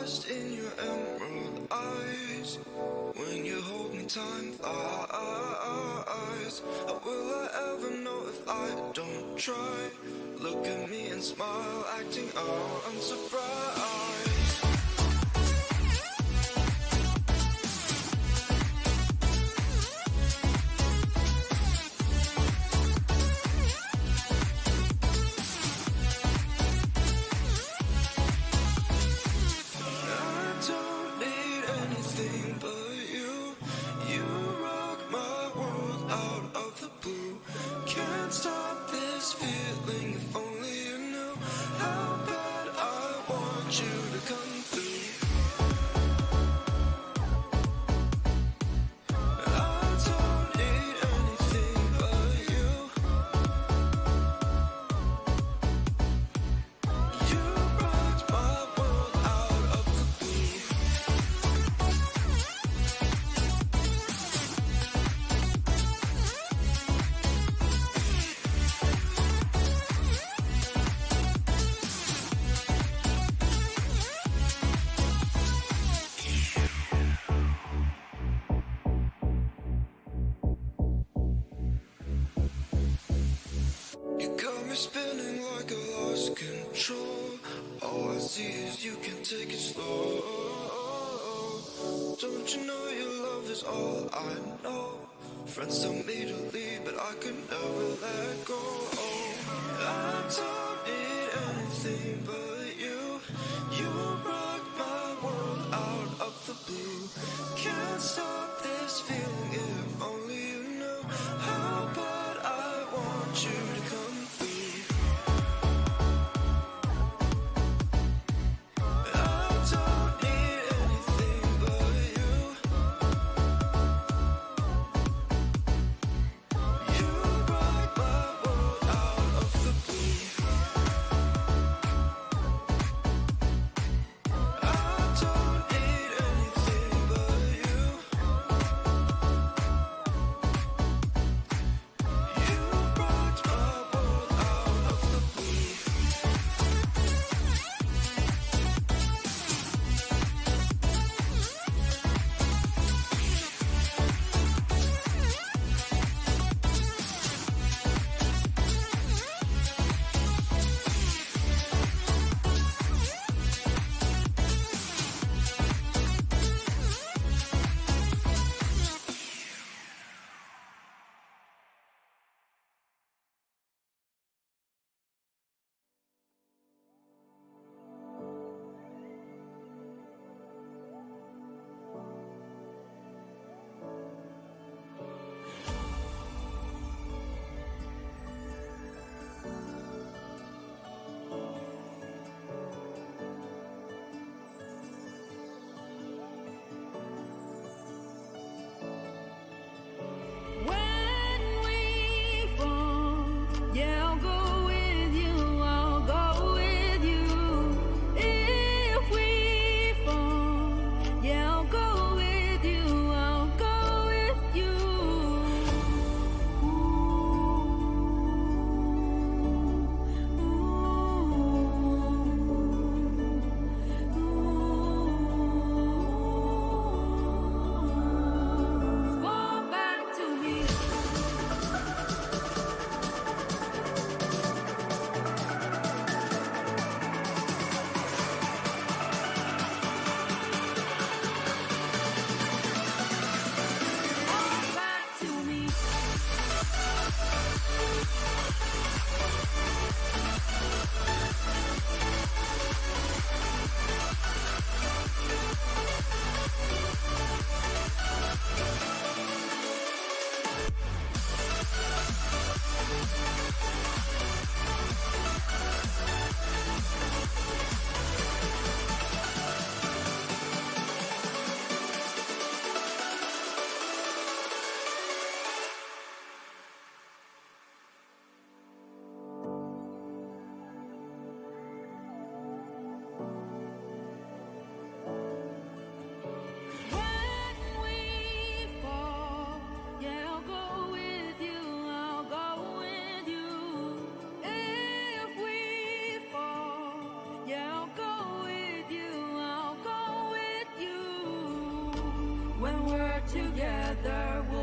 lost in your emerald eyes. When you hold me, time flies. How will I ever know if I don't try? Look at me and smile, acting all unsurprised. Spinning like I lost control. All I see is you can take it slow. Don't you know your love is all I know? Friends tell me to leave, but I could never let go. I don't need anything but you. You rock my world out of the blue. Can't stop this feeling if only you knew how bad I want you to come.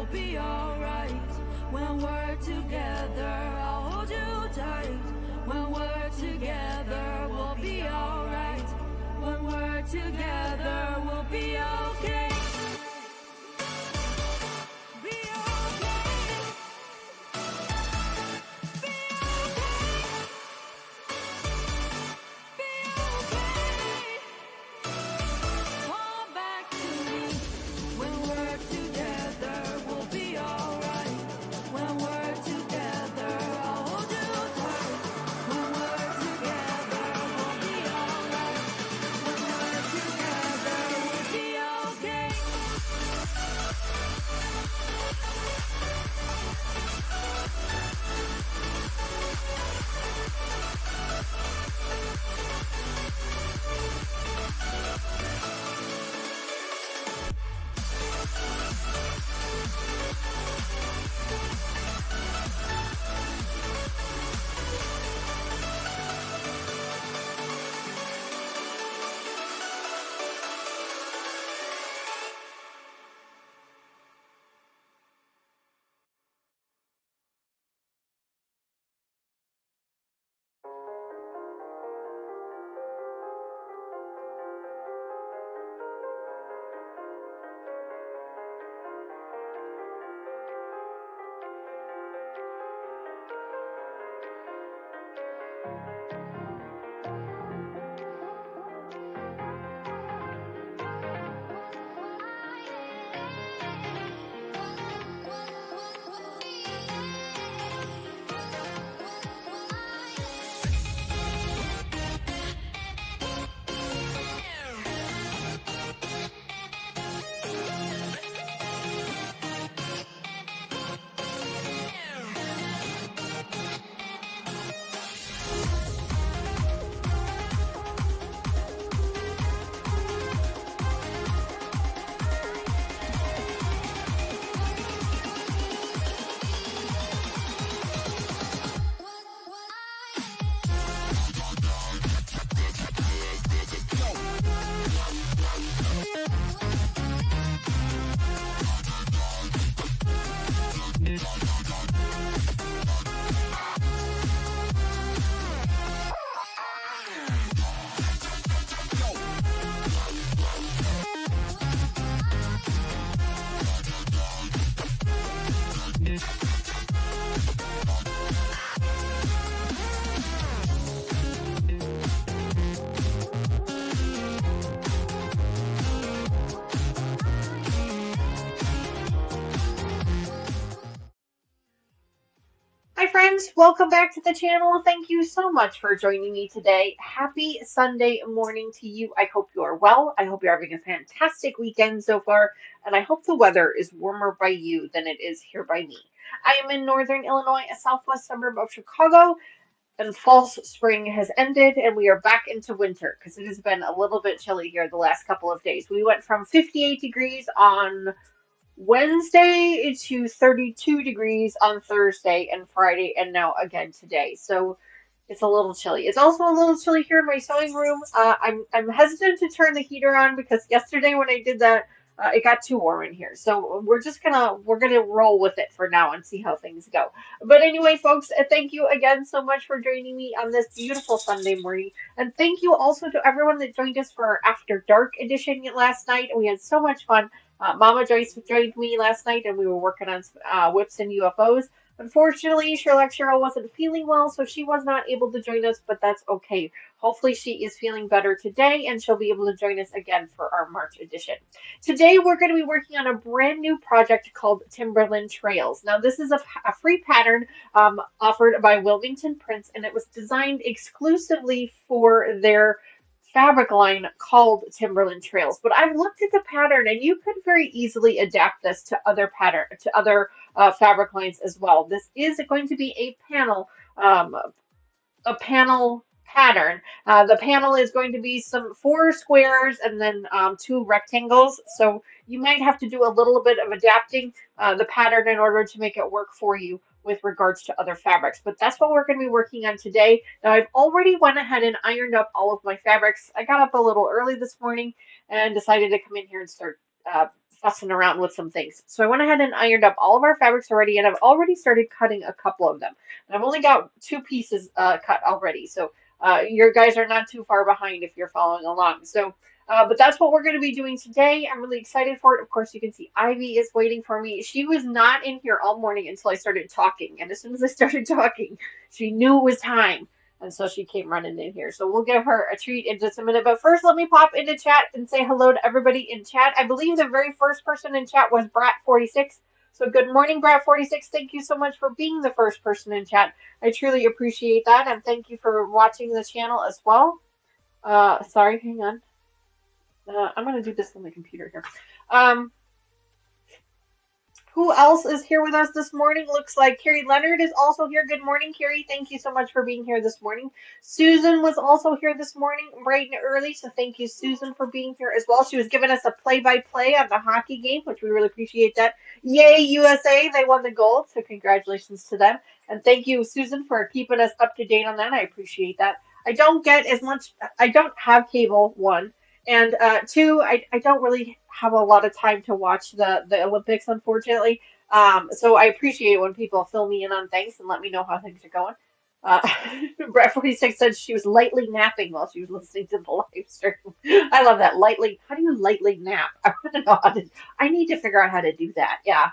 we'll be alright. When we're together, I'll hold you tight. When we're together, we'll be alright. When we're together, we'll be okay. Be okay. Be okay. Be okay. Come back to me. When we're together, we'll be alright. When we're together, I'll hold you tight. When we're together, we'll be alright. When we're together, we'll be okay. Hi friends, welcome back to the channel. Thank you so much for joining me today. Happy Sunday morning to you. I hope you are well. I hope you're having a fantastic weekend so far, and I hope the weather is warmer by you than it is here by me. I am in Northern Illinois, a southwest suburb of Chicago, and false spring has ended and we are back into winter because it has been a little bit chilly here the last couple of days. We went from 58 degrees on Wednesday to 32 degrees on Thursday and Friday, and now again today. So it's a little chilly. It's also a little chilly here in my sewing room. I'm hesitant to turn the heater on because yesterday when I did that, it got too warm in here. So we're gonna roll with it for now and see how things go. But anyway, folks, thank you again so much for joining me on this beautiful Sunday morning, and thank you also to everyone that joined us for our After Dark edition last night. We had so much fun. Mama Joyce joined me last night, and we were working on whips and UFOs. Unfortunately, Sherlock Cheryl wasn't feeling well, so she was not able to join us, but that's okay. Hopefully she is feeling better today, and she'll be able to join us again for our March edition. Today, we're going to be working on a brand new project called Timberland Trails. Now, this is a free pattern offered by Wilmington Prints, and it was designed exclusively for their fabric line called Timberland Trails. But I've looked at the pattern, and you could very easily adapt this to other fabric lines as well. This is going to be a panel pattern. The panel is going to be some 4 squares and then 2 rectangles. So you might have to do a little bit of adapting the pattern in order to make it work for you with regards to other fabrics. But that's what we're going to be working on today. Now I've already went ahead and ironed up all of my fabrics. I got up a little early this morning and decided to come in here and start fussing around with some things. So I went ahead and ironed up all of our fabrics already, and I've already started cutting a couple of them. And I've only got 2 pieces cut already, so your guys are not too far behind if you're following along. So, but that's what we're going to be doing today. I'm really excited for it. Of course, you can see Ivy is waiting for me. She was not in here all morning until I started talking, and as soon as I started talking, she knew it was time. And so she came running in here. So we'll give her a treat in just a minute. But first, let me pop into chat and say hello to everybody in chat. I believe the very first person in chat was Brat46. So good morning, Brat46. Thank you so much for being the first person in chat. I truly appreciate that. And thank you for watching the channel as well. Sorry, hang on. I'm going to do this on the computer here. Who else is here with us this morning? Looks like Carrie Leonard is also here. Good morning, Carrie. Thank you so much for being here this morning. Susan was also here this morning, bright and early, so thank you, Susan, for being here as well. She was giving us a play-by-play on the hockey game, which we really appreciate that. Yay, USA! They won the gold, so congratulations to them. And thank you, Susan, for keeping us up to date on that. I appreciate that. I don't get as much, I don't have cable, one. And two, I don't really have a lot of time to watch the Olympics, unfortunately. So I appreciate it when people fill me in on things and let me know how things are going. Brett46 said she was lightly napping while she was listening to the live stream. I love that. Lightly. How do you lightly nap? I want to know how to. I need to figure out how to do that. Yeah.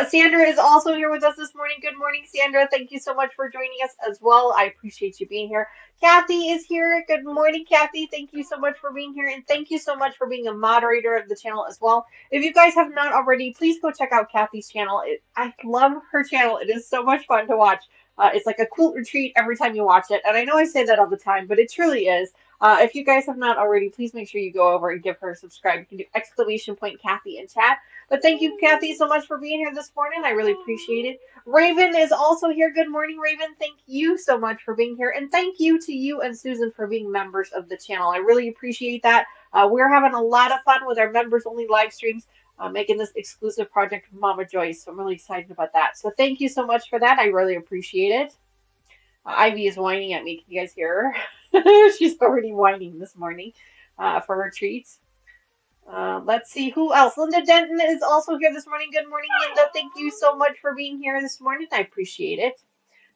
Sandra is also here with us this morning. Good morning, Sandra. Thank you so much for joining us as well. I appreciate you being here. Kathy is here. Good morning, Kathy. Thank you so much for being here. And thank you so much for being a moderator of the channel as well. If you guys have not already, please go check out Kathy's channel. I love her channel. It is so much fun to watch. It's like a quilt retreat every time you watch it. And I know I say that all the time, but it truly is. If you guys have not already, please make sure you go over and give her a subscribe. You can do exclamation point Kathy in chat. But thank you, Kathy, so much for being here this morning. I really appreciate it. Raven is also here. Good morning, Raven. Thank you so much for being here. And thank you to you and Susan for being members of the channel. I really appreciate that. We're having a lot of fun with our members-only live streams, making this exclusive project with Mama Joyce. So I'm really excited about that. So thank you so much for that. I really appreciate it. Ivy is whining at me. Can you guys hear her? She's already whining this morning for her treats. Let's see who else. Linda Denton is also here this morning. Good morning, Linda. Thank you so much for being here this morning. I appreciate it.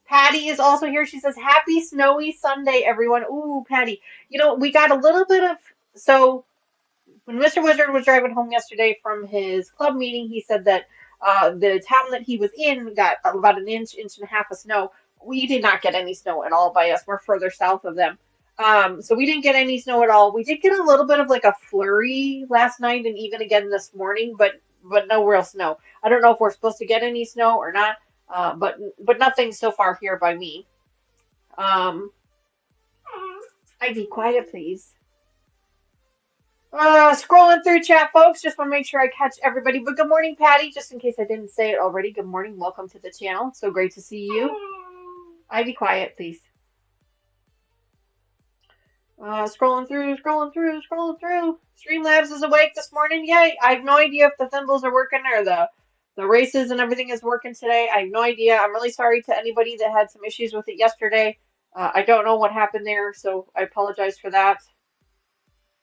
Patty is also here. She says, happy snowy Sunday, everyone. Ooh, Patty. You know, we got a little bit of, so when Mr. Wizard was driving home yesterday from his club meeting, he said that the town that he was in got about an inch and a half of snow. We did not get any snow at all by us. We're further south of them. So we didn't get any snow at all. We did get a little bit of like a flurry last night and even again this morning, but no real snow. I don't know if we're supposed to get any snow or not, but nothing so far here by me. I'd be quiet, please. Scrolling through chat, folks. Just want to make sure I catch everybody. But good morning, Patty. Just in case I didn't say it already. Good morning. Welcome to the channel. So great to see you. I'd be quiet, please. Scrolling through. Streamlabs is awake this morning. Yay! I have no idea if the thimbles are working or the races and everything is working today. I have no idea. I'm really sorry to anybody that had some issues with it yesterday. I don't know what happened there, so I apologize for that.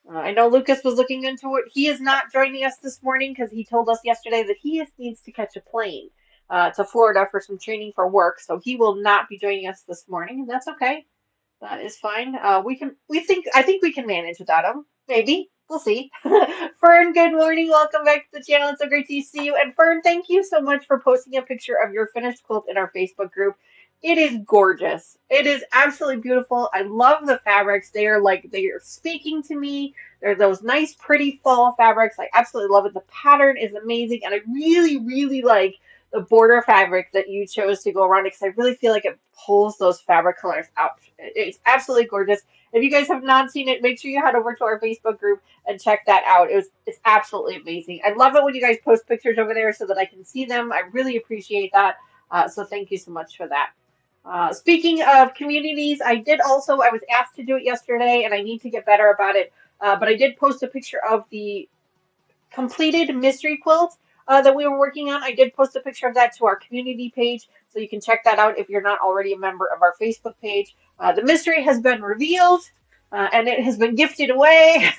I know Lucas was looking into it. He is not joining us this morning because he told us yesterday that he needs to catch a plane to Florida for some training for work, so he will not be joining us this morning, and that's okay. That is fine. I think we can manage without him. Maybe. We'll see. Fern, good morning. Welcome back to the channel. It's so great to see you. And Fern, thank you so much for posting a picture of your finished quilt in our Facebook group. It is gorgeous. It is absolutely beautiful. I love the fabrics. They are speaking to me. They're those nice, pretty fall fabrics. I absolutely love it. The pattern is amazing. And I really, really like the border fabric that you chose to go around it because I really feel like it pulls those fabric colors out. It's absolutely gorgeous. If you guys have not seen it, make sure you head over to our Facebook group and check that out. It's absolutely amazing. I love it when you guys post pictures over there so that I can see them. I really appreciate that. So thank you so much for that. Speaking of communities, I was asked to do it yesterday and I need to get better about it. But I did post a picture of the completed mystery quilt that we were working on. I did post a picture of that to our community page, so you can check that out if you're not already a member of our Facebook page. The mystery has been revealed, and it has been gifted away,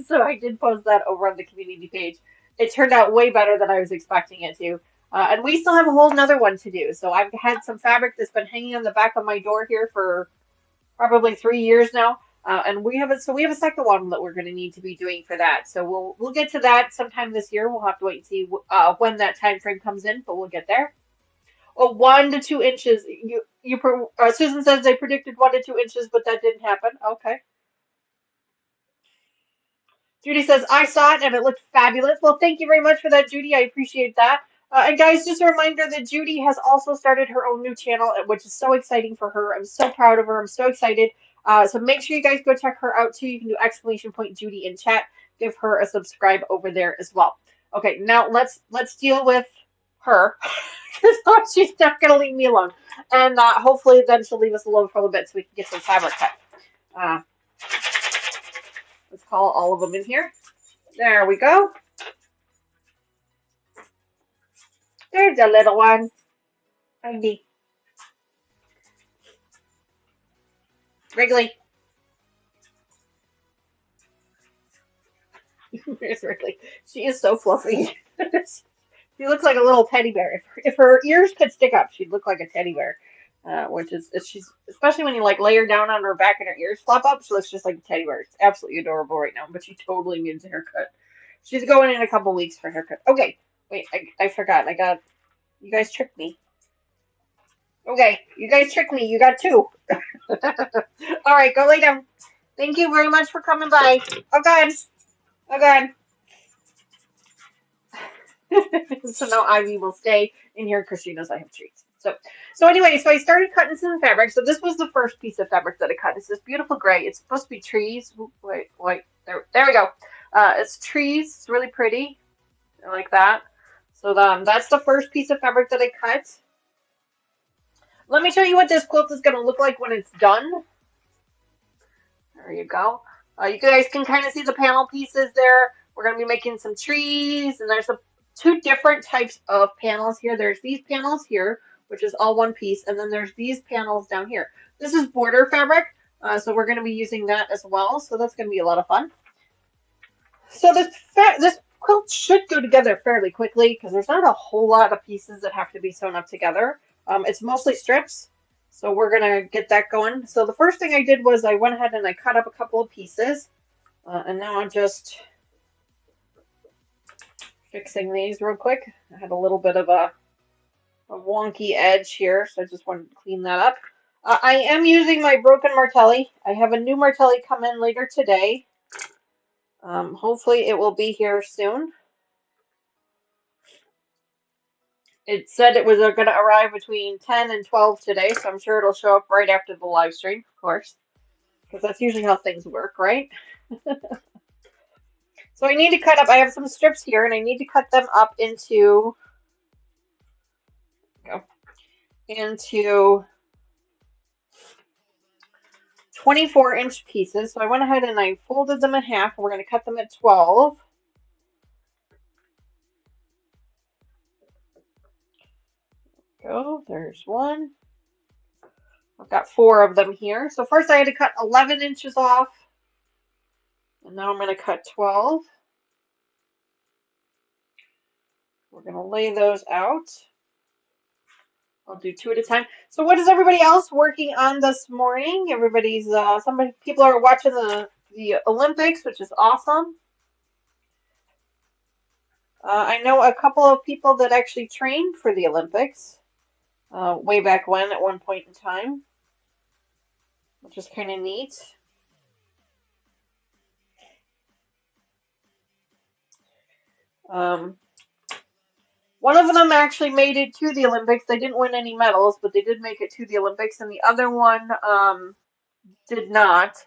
so I did post that over on the community page. it turned out way better than I was expecting it to. And we still have a whole nother one to do. So I've had some fabric that's been hanging on the back of my door here for probably 3 years now. And we have a second one that we're going to need to be doing for that. So we'll get to that sometime this year. We'll have to wait and see when that time frame comes in, but we'll get there. Oh, 1 to 2 inches. Susan says they predicted 1 to 2 inches, but that didn't happen. Okay. Judy says, I saw it and it looked fabulous. Well, thank you very much for that, Judy. I appreciate that. And guys, just a reminder that Judy has also started her own new channel, which is so exciting for her. I'm so proud of her. I'm so excited. So make sure you guys go check her out too. You can do !Judy in chat. Give her a subscribe over there as well. Okay, now let's deal with her because she's not going to leave me alone. And hopefully then she'll leave us alone for a little bit so we can get some fabric cut. Let's call all of them in here. There we go. There's a little one. Ivy. Wrigley. There's Wrigley. She is so fluffy. She looks like a little teddy bear. If her ears could stick up, she'd look like a teddy bear. Which is she's especially when you like lay her down on her back and her ears flop up, she looks just like a teddy bear. It's absolutely adorable right now, but she totally needs a haircut. She's going in a couple weeks for a haircut. Okay, wait, I forgot. You guys tricked me. Okay, you guys tricked me. You got 2. All right, go lay down. Thank you very much for coming by. Oh God. Oh God. So now Ivy will stay in here because she knows I have treats. So anyway, so I started cutting some fabric. So this was the first piece of fabric that I cut. It's this beautiful gray. It's supposed to be trees. Wait, there we go. It's trees. It's really pretty. I like that. So that's the first piece of fabric that I cut. Let me show you what this quilt is going to look like when it's done. There you go. You guys can kind of see the panel pieces there. We're going to be making some trees, and there's 2 different types of panels here. There's these panels here, which is all one piece, and then there's these panels down here. This is border fabric, so we're going to be using that as well, so that's going to be a lot of fun. So this quilt should go together fairly quickly because there's not a whole lot of pieces that have to be sewn up together. It's mostly strips, so we're going to get that going. So the first thing I did was I went ahead and I cut up a couple of pieces, and now I'm just fixing these real quick. I had a little bit of a wonky edge here, so I just wanted to clean that up. I am using my broken martelli. I have a new martelli come in later today. Hopefully it will be here soon. It said it was going to arrive between 10 and 12 today, so I'm sure it'll show up right after the live stream, of course, because that's usually how things work, right? So I need to cut up, I have some strips here, and I need to cut them up into 24-inch pieces. So I went ahead and I folded them in half, and we're going to cut them at 12. Go, there's one. I've got 4 of them here. So first I had to cut 11 inches off, and now I'm going to cut 12. We're going to lay those out. I'll do 2 at a time. So what is everybody else working on this morning? Everybody's, people are watching the Olympics, which is awesome. I know a couple of people that actually trained for the Olympics way back when, at one point in time, which is kind of neat. One of them actually made it to the Olympics. They didn't win any medals, but they did make it to the Olympics, and the other one did not.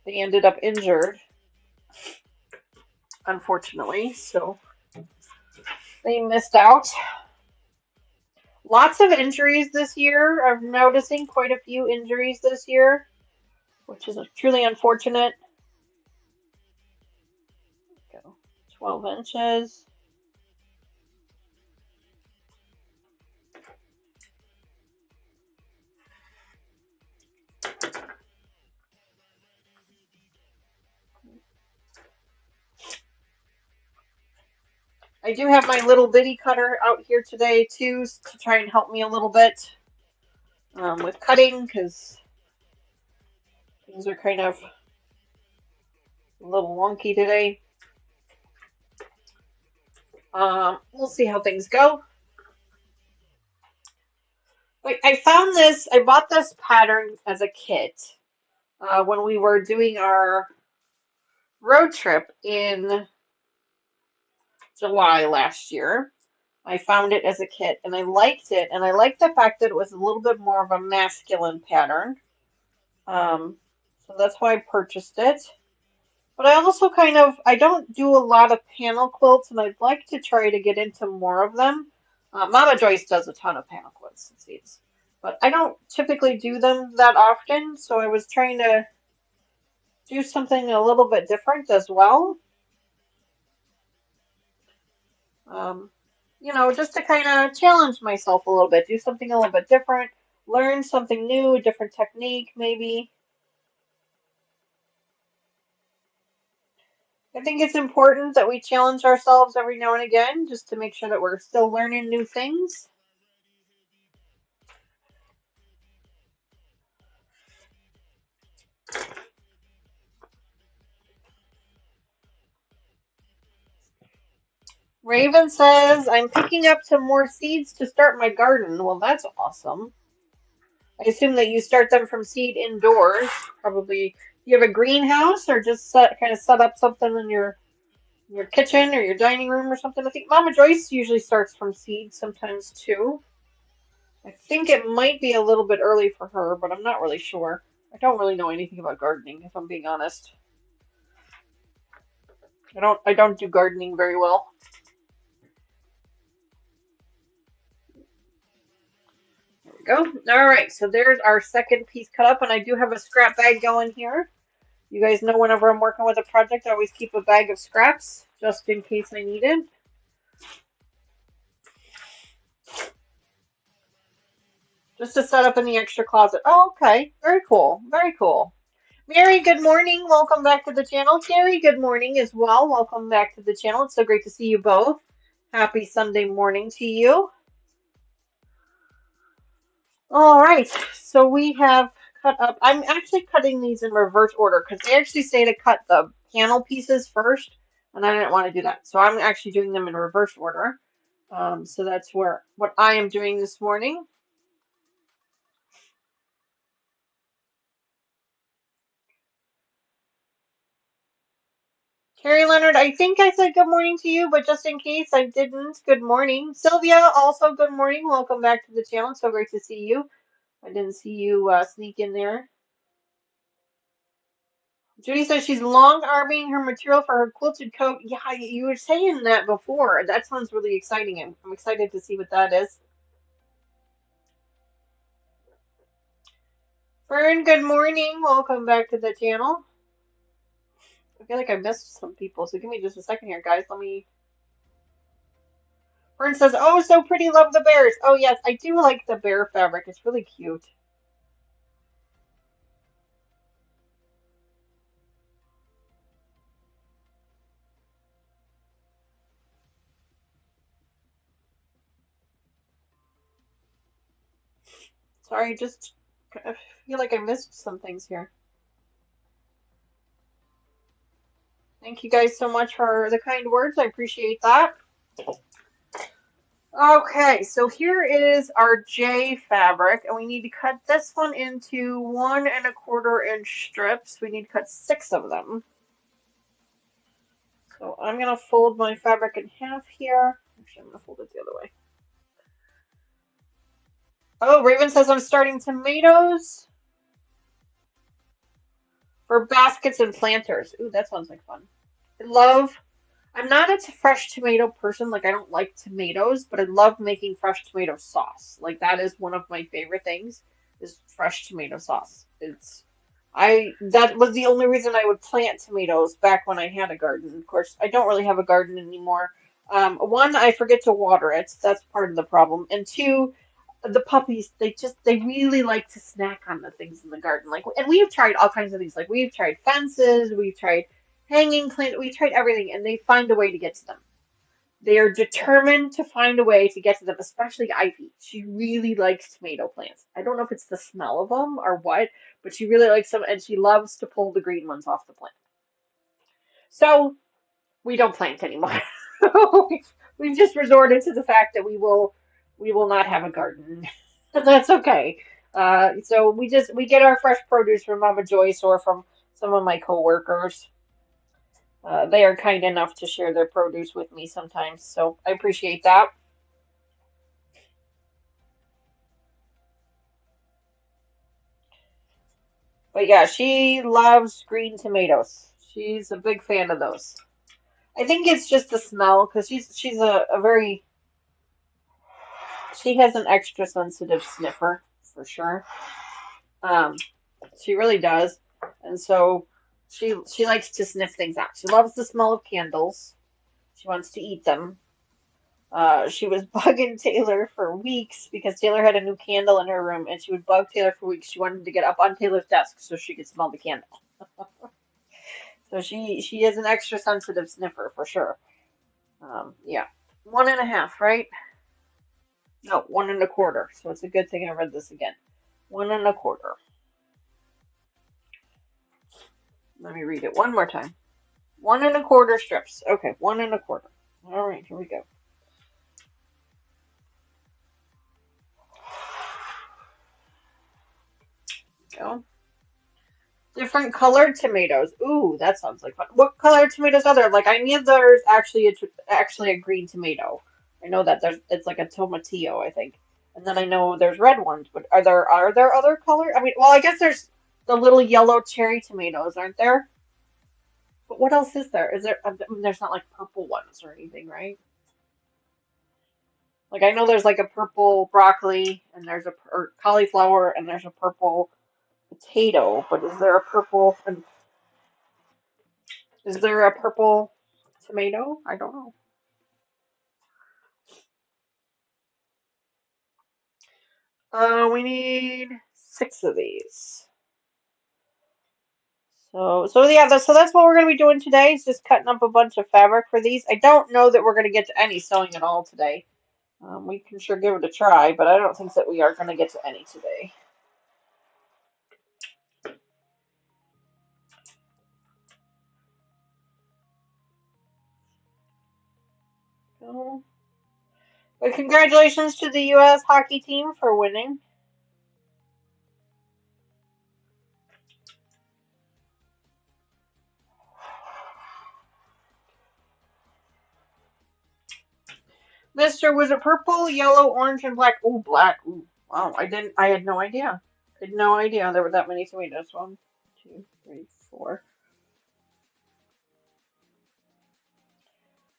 They ended up injured, unfortunately, so they missed out. Lots of injuries this year. I'm noticing quite a few injuries this year, which is truly unfortunate. Go 12 inches. I do have my little bitty cutter out here today too to try and help me a little bit with cutting because things are kind of a little wonky today. We'll see how things go. But I found this, I bought this pattern as a kit when we were doing our road trip in July last year. I found it as a kit and I liked it, and I liked the fact that it was a little bit more of a masculine pattern. Um, so that's why I purchased it. But I also I don't do a lot of panel quilts, and I'd like to try to get into more of them. Mama Joyce does a ton of panel quilts and seeds, but I don't typically do them that often, so I was trying to do something a little bit different as well. Um, just to kind of challenge myself a little bit, do something a little bit different, learn something new, a different technique, maybe. I think it's important that we challenge ourselves every now and again just to make sure that we're still learning new things. Raven says, I'm picking up some more seeds to start my garden. Well, that's awesome. I assume that you start them from seed indoors. Probably, do you have a greenhouse or just kind of set up something in your kitchen or your dining room or something? I think Mama Joyce usually starts from seed sometimes too. I think it might be a little bit early for her, but I'm not really sure. I don't really know anything about gardening, if I'm being honest. I don't do gardening very well. There we go. All right, so there's our second piece cut up, and I do have a scrap bag going here. You guys know whenever I'm working with a project, I always keep a bag of scraps just in case I need it. Just to set up in the extra closet. Oh, okay. Very cool. Very cool. Mary, good morning. Welcome back to the channel. Terry, good morning as well. Welcome back to the channel. It's so great to see you both. Happy Sunday morning to you. All right. So we have cut up. I'm actually cutting these in reverse order because they actually say to cut the panel pieces first, and I didn't want to do that. So I'm actually doing them in reverse order. So that's what I am doing this morning. Carrie Leonard, I think I said good morning to you, but just in case I didn't, good morning. Sylvia, also good morning. Welcome back to the channel. It's so great to see you. I didn't see you sneak in there. Judy says she's long arming her material for her quilted coat. Yeah, you were saying that before. That sounds really exciting. I'm excited to see what that is. Fern, good morning. Welcome back to the channel. I feel like I missed some people, so give me just a second here, guys. Fern says, oh, so pretty. Love the bears. Oh, yes, I do like the bear fabric. It's really cute. Sorry, just I feel like I missed some things here. Thank you guys so much for the kind words. I appreciate that. Okay, so here is our J fabric, and we need to cut this one into 1 1/4 inch strips. We need to cut 6 of them. So I'm going to fold my fabric in half here. Actually, I'm going to fold it the other way. Oh, Raven says I'm starting tomatoes for baskets and planters. Ooh, that sounds like fun. I'm not a fresh tomato person. Like, I don't like tomatoes, but I love making fresh tomato sauce. Like, that is one of my favorite things, is fresh tomato sauce. That was the only reason I would plant tomatoes back when I had a garden. Of course, I don't really have a garden anymore. One, I forget to water it. That's part of the problem. And two, the puppies, they really like to snack on the things in the garden. Like, and we have tried all kinds of things. Like, we've tried fences, we've tried hanging plant, we've tried everything, and they find a way to get to them. They are determined to find a way to get to them, especially Ivy. She really likes tomato plants. I don't know if it's the smell of them or what, but she really likes them, and she loves to pull the green ones off the plant. So we don't plant anymore. We've just resorted to the fact that we will not have a garden. That's okay. So we get our fresh produce from Mama Joyce or from some of my coworkers. They are kind enough to share their produce with me sometimes, so I appreciate that. But yeah, she loves green tomatoes. She's a big fan of those. I think it's just the smell because she's a very she has an extra sensitive sniffer for sure. Um, she really does, and so she likes to sniff things out. She loves the smell of candles. She wants to eat them. She was bugging Taylor for weeks because Taylor had a new candle in her room, and she would bug Taylor for weeks. She wanted to get up on Taylor's desk so she could smell the candle. So she is an extra sensitive sniffer for sure. Yeah, 1.5, right? No, 1.25. So it's a good thing I read this again. 1.25. Let me read it one more time. 1.25 strips. Okay, 1.25. All right, here we go. Go. Different colored tomatoes. Ooh, that sounds like fun. What colored tomatoes are there? Like I knew there's actually a green tomato. I know that it's like a tomatillo, I think. And then I know there's red ones, but are there other color? I mean, well, I guess there's the little yellow cherry tomatoes, aren't there? But what else is there? Is there? I mean, there's not like purple ones or anything, right? Like I know there's like a purple broccoli and there's or cauliflower and there's a purple potato, but is there a purple tomato? I don't know. We need 6 of these. So yeah, so that's what we're gonna be doing today. Is just cutting up a bunch of fabric for these. I don't know that we're gonna get to any sewing at all today. We can sure give it a try, but I don't think that we are gonna get to any today. So, but congratulations to the U.S. hockey team for winning. Mister, was it purple, yellow, orange, and black? Ooh, black. Ooh, wow. I had no idea. I had no idea there were that many tomatoes. 1, 2, 3, 4.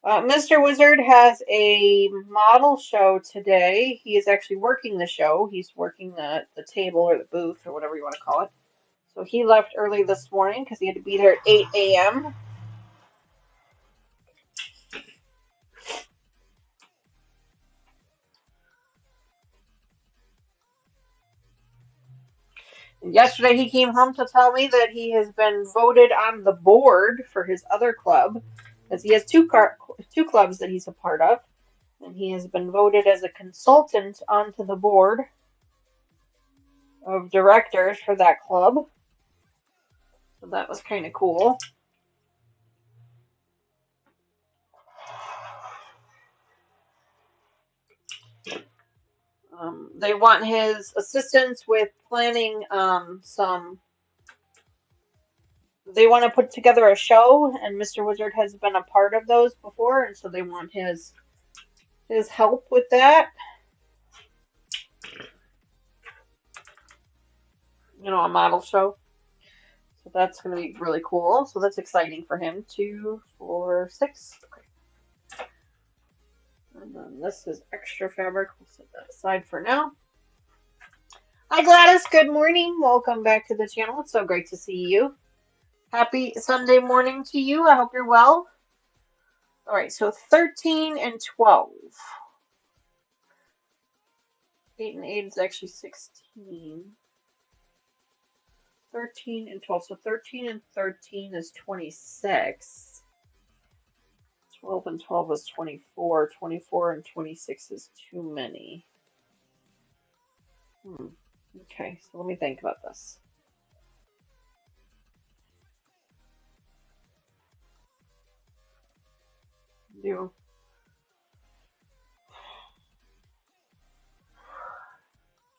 Mr. Wizard has a model show today. He is actually working the show. He's working the table or the booth or whatever you want to call it. So he left early this morning because he had to be there at 8 a.m. Yesterday he came home to tell me that he has been voted on the board for his other club, because he has two clubs that he's a part of, and he has been voted as a consultant onto the board of directors for that club. So that was kind of cool. They want his assistance with planning some. They want to put together a show, and Mr. Wizard has been a part of those before, and so they want his help with that. A model show. So that's going to be really cool. So that's exciting for him. 2, 4, 6. Okay. And then this is extra fabric. We'll set that aside for now. Hi Gladys, good morning. Welcome back to the channel. It's so great to see you. Happy Sunday morning to you. I hope you're well. All right, so 13 and 12. 8 and 8 is actually 16. 13 and 12. So 13 and 13 is 26. 12 and 12 is 24. 24 and 26 is too many. Okay, so let me think about this.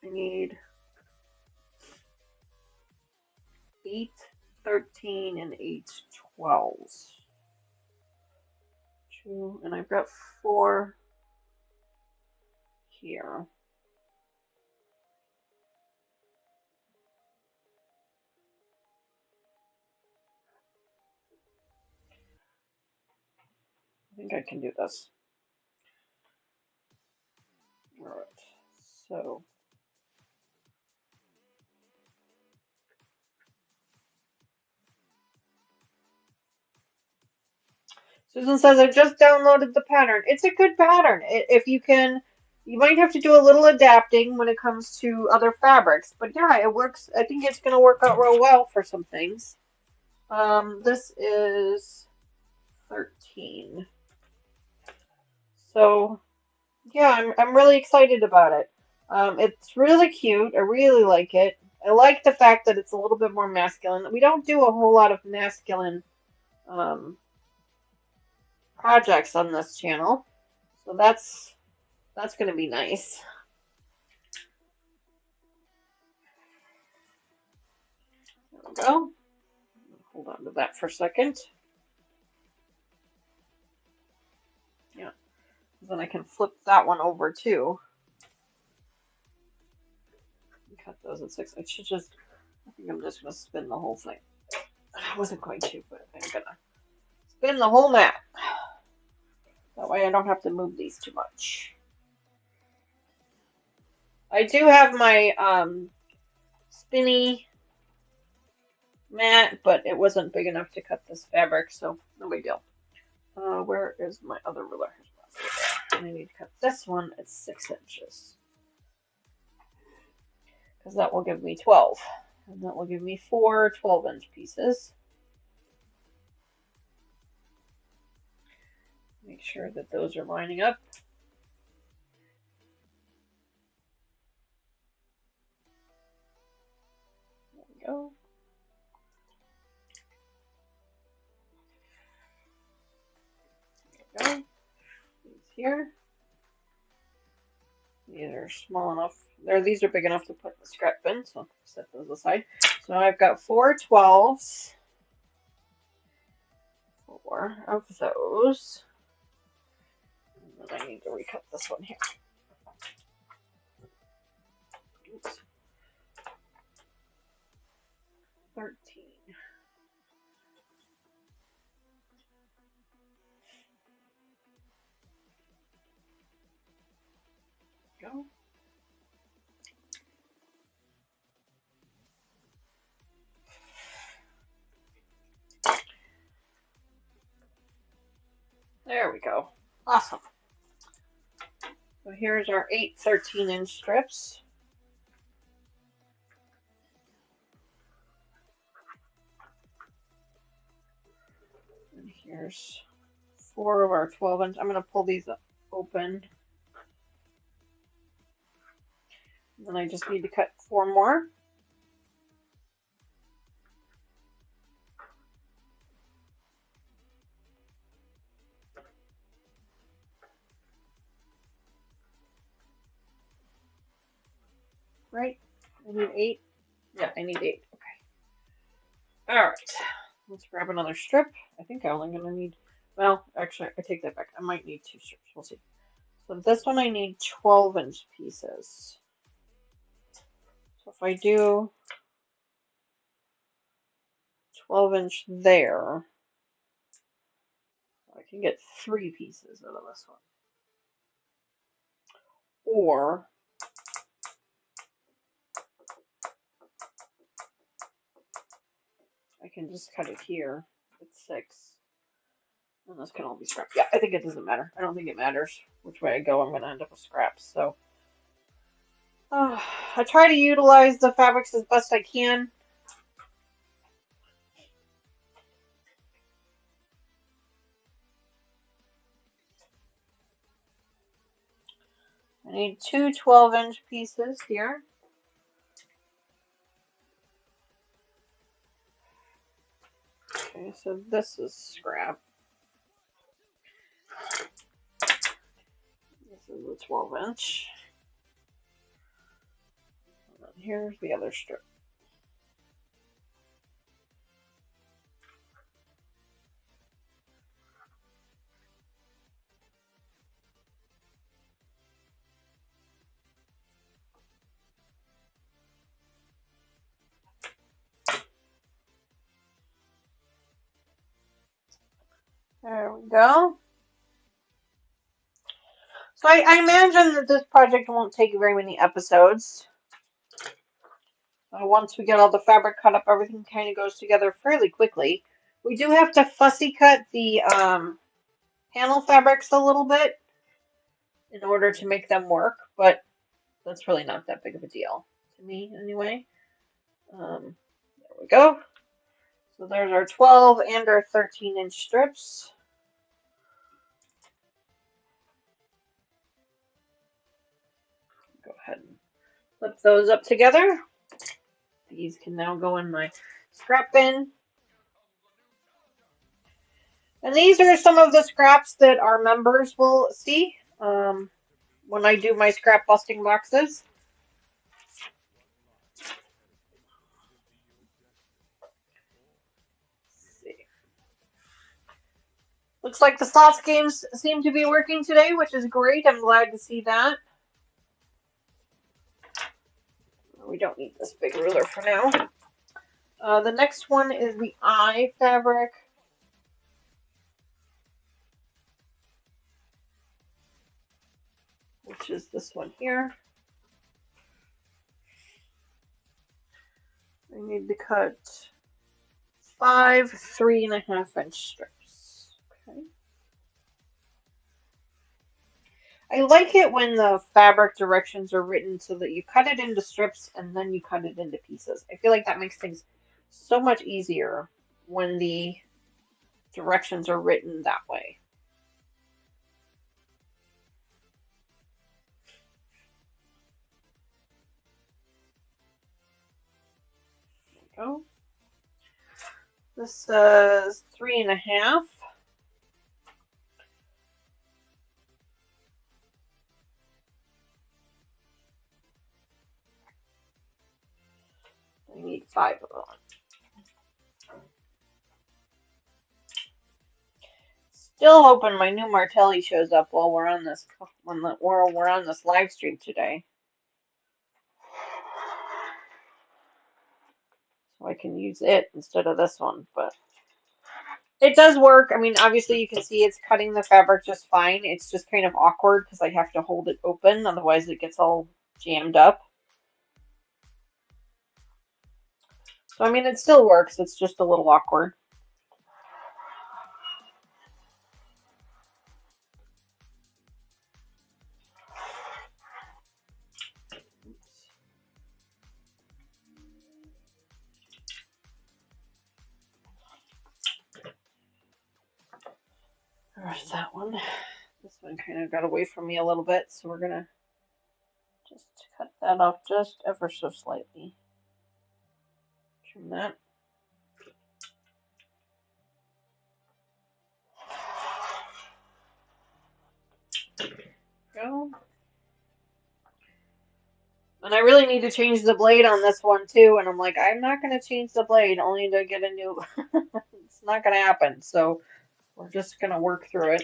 I need 8, 13, and 8 12s. 2, and I've got 4 here. I think I can do this. All right, so Susan says, I just downloaded the pattern. It's a good pattern. If you can, you might have to do a little adapting when it comes to other fabrics. But yeah, it works. I think it's going to work out real well for some things. This is 13. So yeah, I'm really excited about it. It's really cute. I really like it. I like the fact that it's a little bit more masculine. We don't do a whole lot of masculine um, projects on this channel, so that's going to be nice. There we go. Hold on to that for a second. Yeah, then I can flip that one over too. Cut those at 6. I think I'm just going to spin the whole thing. I wasn't going to, but I'm going to spin the whole mat. That way I don't have to move these too much. I do have my spinny mat, but it wasn't big enough to cut this fabric, so no big deal. Where is my other ruler? I need to cut this one at 6 inches. Because that will give me 12. And that will give me 4 12-inch pieces. Make sure that those are lining up. There we go. There we go. These here. These are small enough. These are big enough to put in the scrap bin, so I'll set those aside. So I've got 4 12s. 4 of those. And then I need to recut this one here. Oops. 13. Go. There we go. Awesome. So here's our 8 13-inch strips. And here's 4 of our 12-inch. I'm going to pull these open. And then I just need to cut 4 more. Right? I need 8. Yeah, I need 8. Okay. Alright. Let's grab another strip. I think I'm only going to need... Well, actually, I take that back. I might need 2 strips. We'll see. So this one I need 12-inch pieces. So if I do 12-inch there, I can get 3 pieces out of this one. Or I can just cut it here at 6. And this can all be scraps. Yeah, I think it doesn't matter. I don't think it matters which way I go. I'm going to end up with scraps. So I try to utilize the fabrics as best I can. I need two 12-inch pieces here. Okay, so this is scrap. This is the 12-inch. And then here's the other strip. There we go. So I imagine that this project won't take very many episodes. Once we get all the fabric cut up, everything kind of goes together fairly quickly. We do have to fussy cut the panel fabrics a little bit in order to make them work, but that's really not that big of a deal to me anyway. There we go. So there's our 12 and our 13-inch strips. Go ahead and flip those up together. These can now go in my scrap bin. And these are some of the scraps that our members will see when I do my scrap busting boxes. Let's see. Looks like the slots games seem to be working today, which is great. I'm glad to see that. We don't need this big ruler for now. The next one is the eye fabric. Which is this one here. I need to cut 5 3.5-inch strips. Okay. I like it when the fabric directions are written so that you cut it into strips and then you cut it into pieces. I feel like that makes things so much easier when the directions are written that way. There we go. This says 3.5. I need 5 of them. Still hoping my new Martelli shows up while we're on this live stream today, so I can use it instead of this one. But it does work. I mean, obviously you can see it's cutting the fabric just fine. It's just kind of awkward because I have to hold it open, otherwise it gets all jammed up. So I mean, it still works. It's just a little awkward. There's that one. This one kind of got away from me a little bit, so we're gonna just cut that off just ever so slightly. Trim that. Go. And I really need to change the blade on this one too, and I'm like, I'm not gonna change the blade only to get a new. It's not gonna happen, so we're just gonna work through it.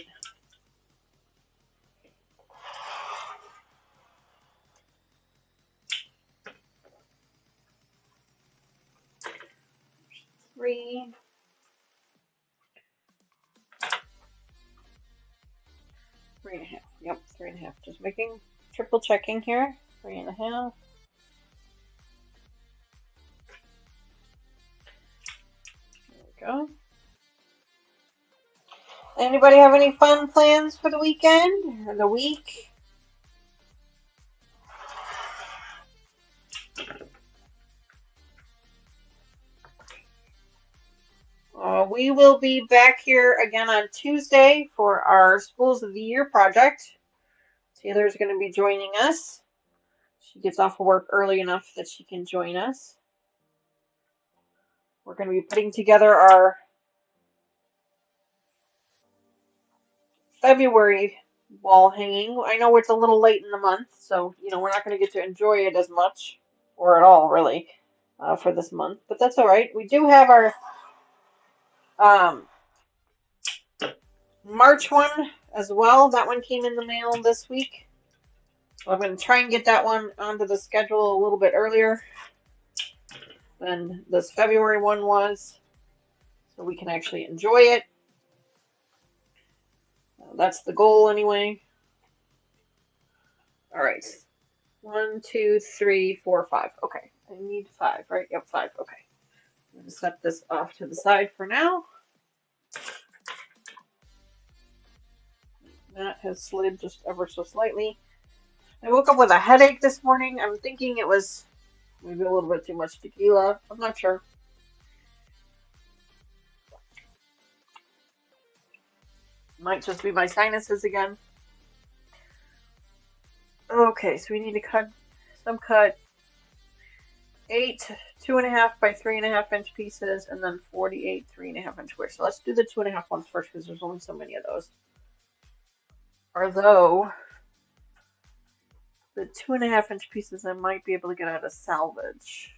Three. 3.5. Yep, 3.5. Just making triple checking here. 3.5. There we go. Anybody have any fun plans for the weekend or the week? We will be back here again on Tuesday for our Schools of the Year project. Taylor's going to be joining us. She gets off of work early enough that she can join us. We're going to be putting together our February wall hanging. I know it's a little late in the month, so we're not going to get to enjoy it as much, or at all, really, for this month. But that's all right. We do have our um, March one as well. That one came in the mail this week. So I'm going to try and get that one onto the schedule a little bit earlier than this February one was, so we can actually enjoy it. That's the goal anyway. All right. 1, 2, 3, 4, 5. Okay. I need 5, right? Yep, 5. Okay. I'm going to set this off to the side for now. That has slid just ever so slightly. I woke up with a headache this morning. I'm thinking it was maybe a little bit too much tequila. I'm not sure. Might just be my sinuses again. Okay, so we need to cut 8 2.5 by 3.5 inch pieces, and then 48 3.5 inch squares. So let's do the 2.5 ones first because there's only so many of those. Although the 2.5 inch pieces I might be able to get out of salvage.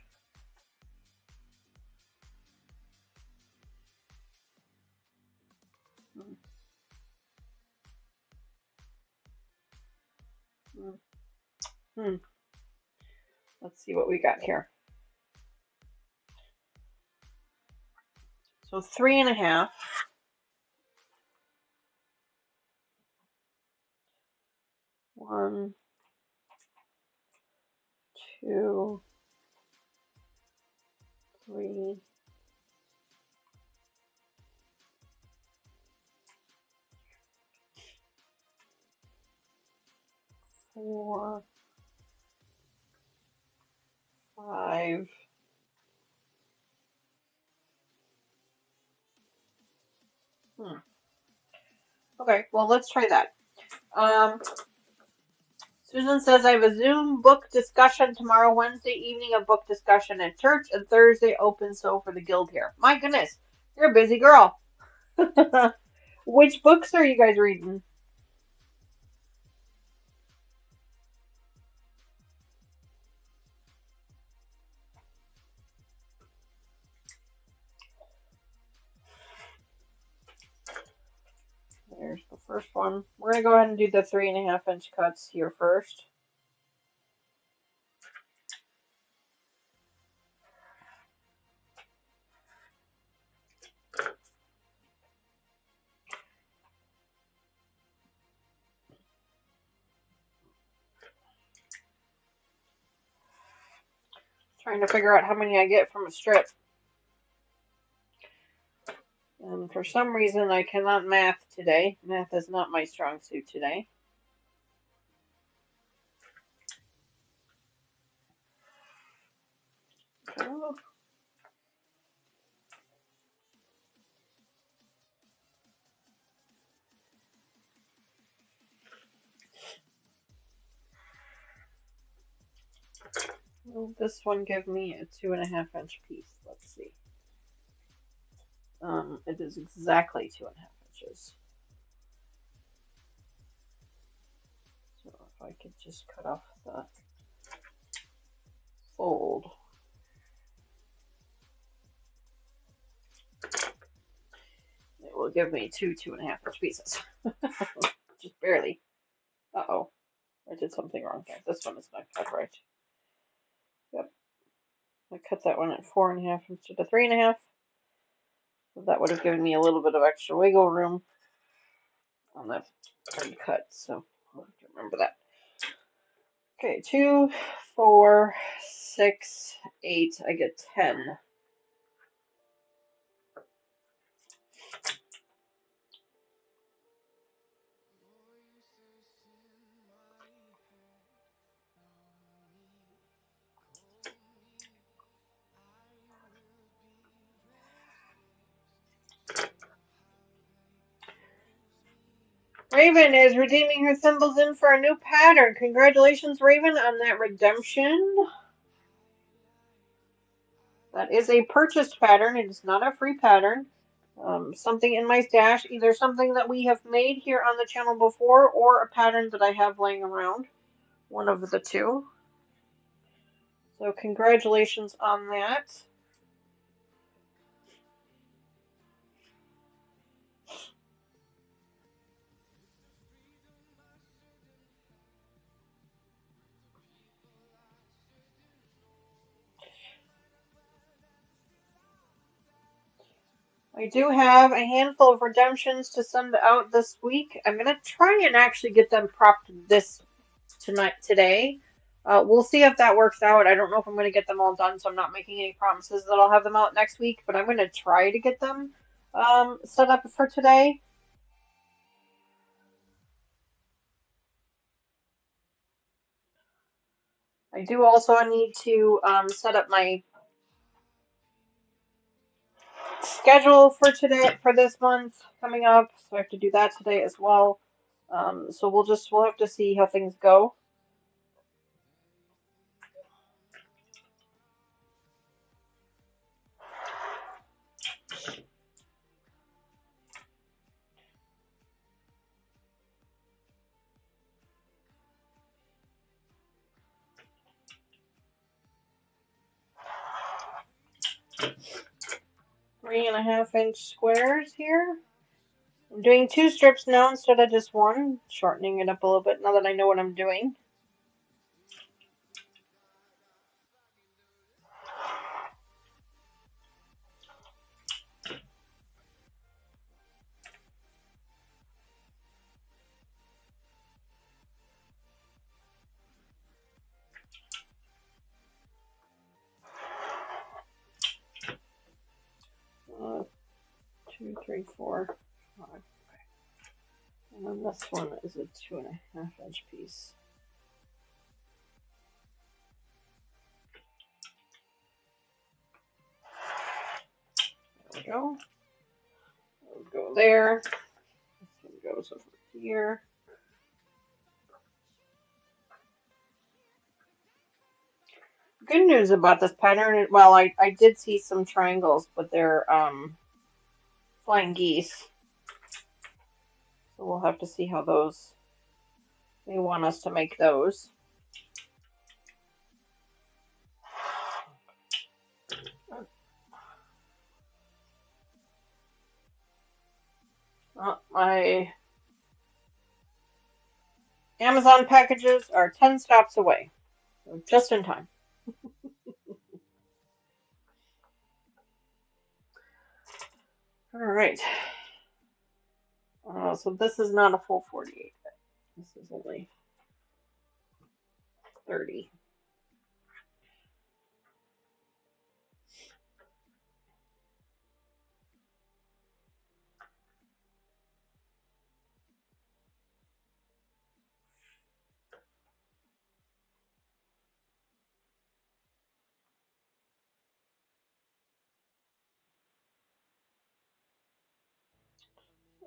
Let's see what we got here. So 3.5. 1, 2, 3. 4, 5. Okay, well, let's try that. Susan says, I have a Zoom book discussion tomorrow, Wednesday evening, a book discussion at church, and Thursday open so for the guild here. My goodness, you're a busy girl. Which books are you guys reading? There's the first one. We're going to go ahead and do the 3.5 inch cuts here first. Trying to figure out how many I get from a strip. And for some reason, I cannot math today. Math is not my strong suit today. Oh. Will this one give me a 2.5 inch piece? Let's see. It is exactly 2.5 inches. So if I could just cut off the fold. It will give me two 2.5 inch pieces. Just barely. Uh-oh. I did something wrong here. This one is not cut right. Yep. I cut that one at 4.5 instead of 3.5. So that would have given me a little bit of extra wiggle room on that cut. So I'll have to remember that. Okay, 2, 4, 6, 8. I get 10. Raven is redeeming her symbols in for a new pattern. Congratulations, Raven, on that redemption. That is a purchased pattern. It is not a free pattern. Something in my stash, either something that we have made here on the channel before or a pattern that I have laying around. One of the two. So congratulations on that. I do have a handful of redemptions to send out this week. I'm going to try and actually get them propped today. We'll see if that works out. I don't know if I'm going to get them all done, so I'm not making any promises that I'll have them out next week, but I'm going to try to get them set up for today. I do also need to set up my schedule for today, for this month coming up, so I have to do that today as well. So we'll have to see how things go. Three and a half inch squares here. I'm doing 2 strips now instead of just one, shortening it up a little bit now that I know what I'm doing. Uh, 2, 3, 4, 5. Okay. And then this one is a 2.5 inch piece. There we go. We'll go there. This one goes over here. Good news about this pattern, well, I did see some triangles, but they're flying geese. So we'll have to see how those, they want us to make those. My Amazon packages are 10 stops away. So just in time. Alright. So this is not a full 48. This is only 30.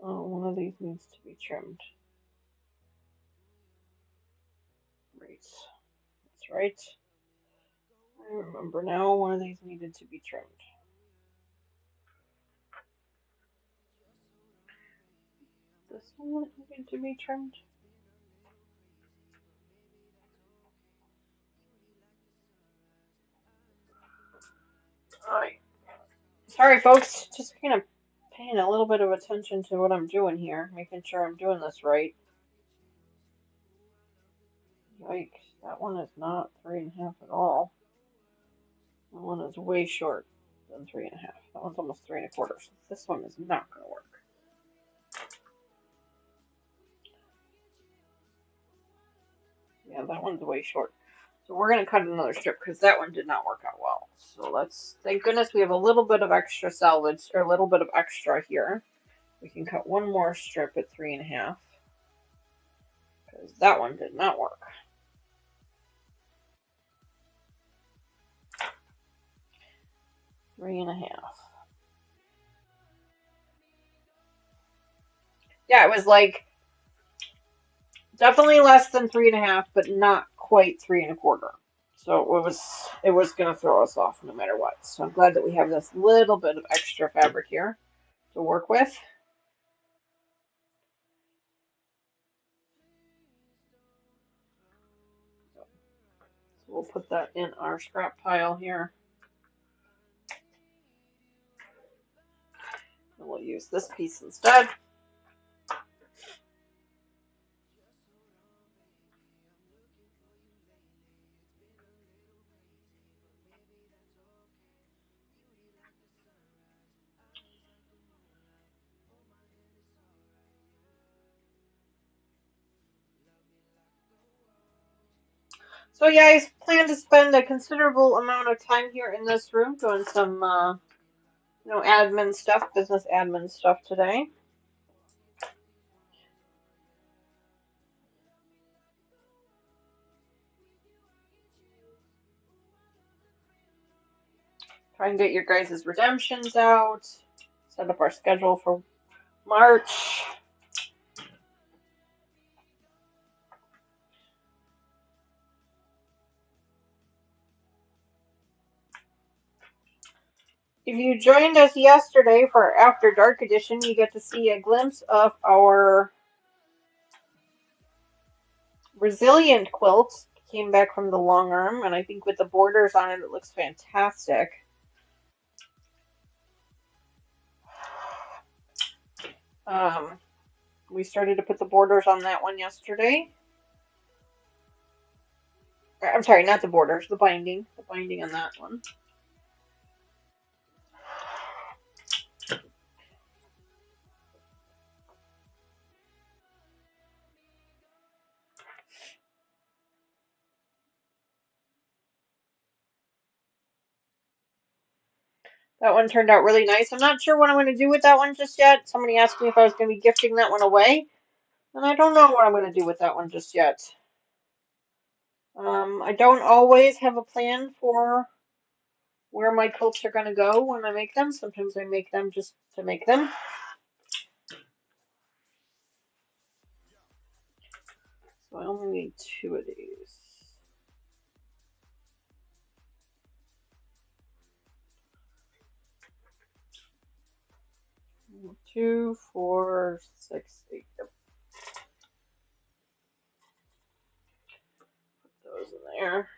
Oh, one of these needs to be trimmed. Right. That's right. I remember now, one of these needed to be trimmed. This one needed to be trimmed. Alright. Sorry, folks. Just kind of paying a little bit of attention to what I'm doing here, making sure I'm doing this right. Yikes, that one is not 3.5 at all. That one is way short than 3.5. That one's almost 3.25. So this one is not going to work. Yeah, that one's way short. So we're going to cut another strip because that one did not work out well. So let's, thank goodness we have a little bit of extra salvage, or a little bit of extra here. We can cut one more strip at 3.5 because that one did not work. Three and a half. Yeah, it was like Definitely less than 3.5, but not quite 3 1/4. So it was gonna throw us off no matter what. So I'm glad that we have this little bit of extra fabric here to work with. So we'll put that in our scrap pile here. And we'll use this piece instead. So yeah, I plan to spend a considerable amount of time here in this room doing some, admin stuff, business admin stuff today. Try and get your guys' redemptions out. Set up our schedule for March. If you joined us yesterday for our After Dark edition, you get to see a glimpse of our Resilient quilt. Came back from the long arm, and I think with the borders on it, it looks fantastic. We started to put the borders on that one yesterday. I'm sorry, not the borders, the binding. The binding on that one. That one turned out really nice. I'm not sure what I'm going to do with that one just yet. Somebody asked me if I was going to be gifting that one away, and I don't know what I'm going to do with that one just yet. I don't always have a plan for where my quilts are going to go when I make them. Sometimes I make them just to make them. So I only need 2 of these. Two, 4, 6, 8. Yep. Put those in there.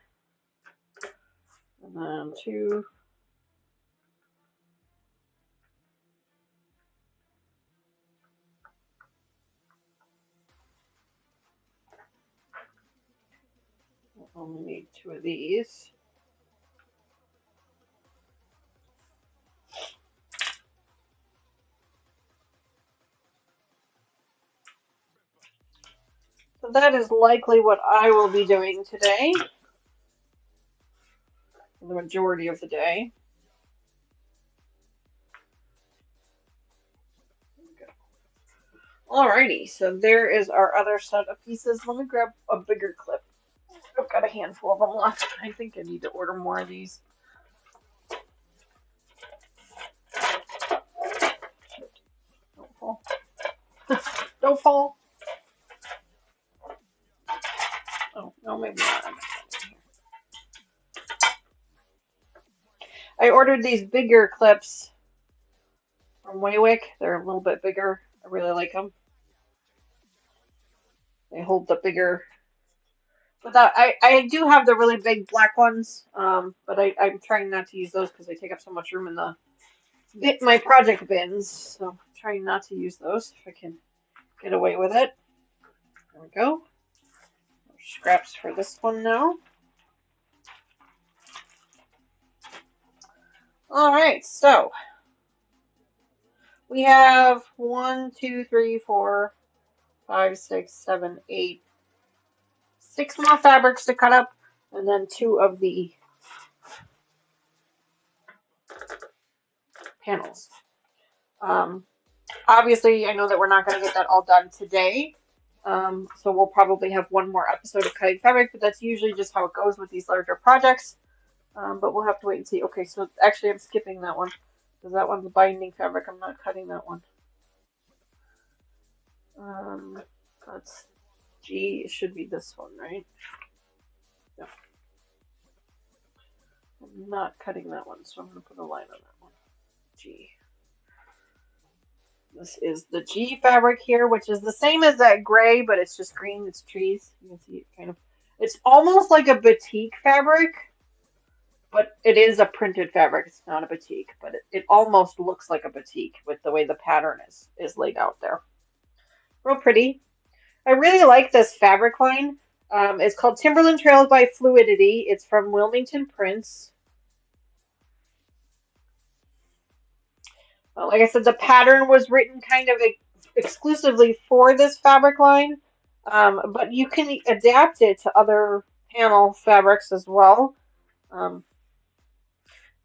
And then 2. I only need 2 of these. So that is likely what I will be doing today. For the majority of the day. Alrighty, so there is our other set of pieces. Let me grab a bigger clip. I've got a handful of them left. I think I need to order more of these. Don't fall. Don't fall. Oh, no, maybe not. I ordered these bigger clips from Waywick. They're a little bit bigger. I really like them. They hold the bigger. But I do have the really big black ones, but I'm trying not to use those because they take up so much room in my project bins. So I'm trying not to use those if I can get away with it. There we go. Scraps for this one now. All right, so we have 1, 2, 3, 4, 5, 6, 7, 8, 6 more fabrics to cut up, and then 2 of the panels. Obviously, I know that we're not going to get that all done today, so we'll probably have one more episode of cutting fabric, but that's usually just how it goes with these larger projects. But we'll have to wait and see. Okay, so actually I'm skipping that one, because that one's binding fabric. I'm not cutting that one. Let's G should be this one, right? No, I'm not cutting that one, so I'm going to put a line on that one. G. This is the G fabric here, which is the same as that gray, but it's just green. It's trees. You can see it kind of. It's almost like a batik fabric, but it is a printed fabric. It's not a batik, but it almost looks like a batik with the way the pattern is laid out there. Real pretty. I really like this fabric line. It's called Timberland Trails by Fluidity. It's from Wilmington Prints. Like I said, the pattern was written kind of exclusively for this fabric line, but you can adapt it to other panel fabrics as well. Um,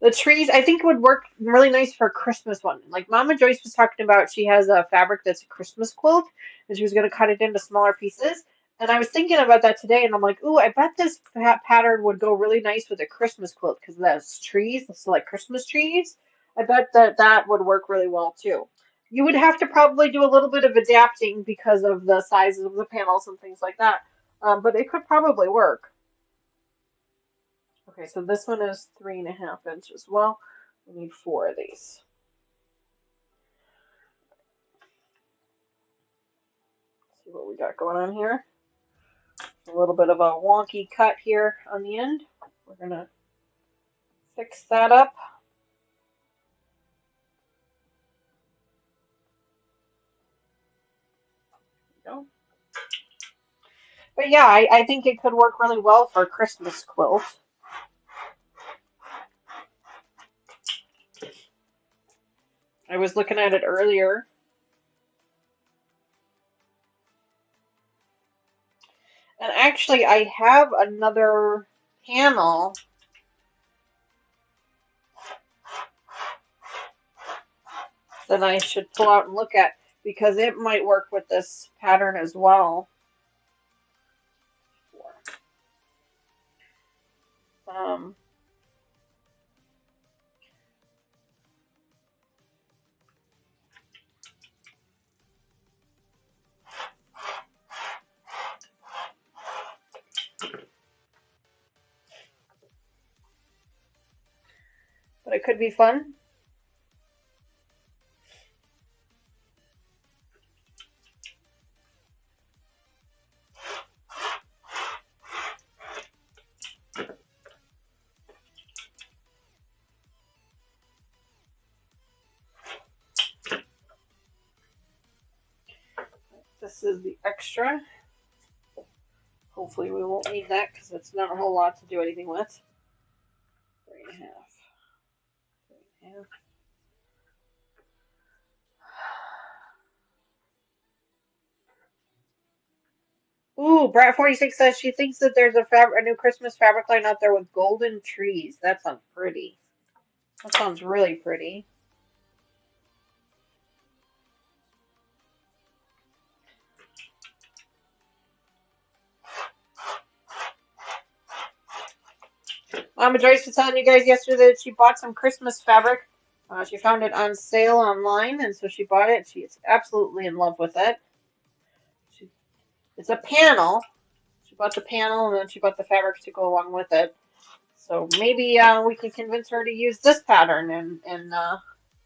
the trees, I think, would work really nice for a Christmas one. Like Mama Joyce was talking about, she has a fabric that's a Christmas quilt, and she was going to cut it into smaller pieces. And I was thinking about that today, and I'm like, ooh, I bet this pattern would go really nice with a Christmas quilt because those trees, so like Christmas trees. I bet that that would work really well too. You would have to probably do a little bit of adapting because of the sizes of the panels and things like that, but it could probably work. Okay, so this one is 3.5 inches. Well, we need 4 of these. Let's see what we got going on here. A little bit of a wonky cut here on the end. We're going to fix that up. There we go. But yeah, I think it could work really well for a Christmas quilt. I was looking at it earlier. And actually, I have another panel that I should pull out and look at because it might work with this pattern as well. Um, but it could be fun. This is the extra. Hopefully we won't need that because it's not a whole lot to do anything with. 3.5. 3.5. Ooh, Brat46 says she thinks that there's a new Christmas fabric line out there with golden trees. That sounds pretty. That sounds really pretty. Mama Joyce was telling you guys yesterday that she bought some Christmas fabric. She found it on sale online, and so she bought it. She is absolutely in love with it. It's a panel. She bought the panel, and then she bought the fabric to go along with it. So maybe we can convince her to use this pattern and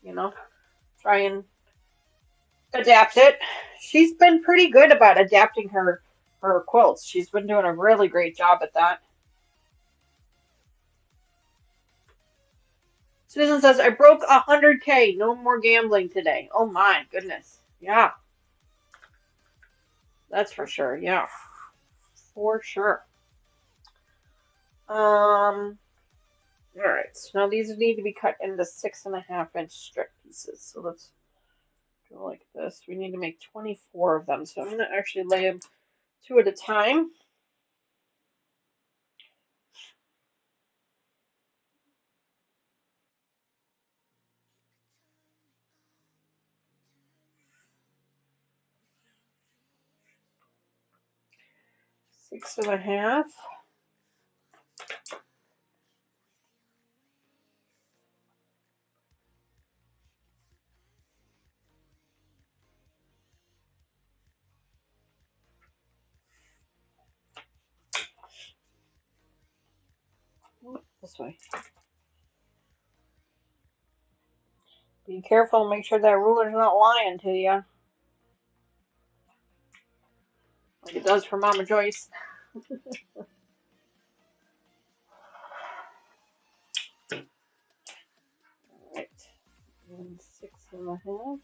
you know, try and adapt it. She's been pretty good about adapting her quilts. She's been doing a really great job at that. Susan says, I broke 100K. No more gambling today. Oh my goodness. Yeah. That's for sure. Yeah. For sure. Alright. So now these need to be cut into 6.5-inch strip pieces. So let's go like this. We need to make 24 of them. So I'm going to actually lay them 2 at a time. Six and a half. This way. Be careful and make sure that ruler's not lying to you. Like it does for Mama Joyce. Alright. And 6.5.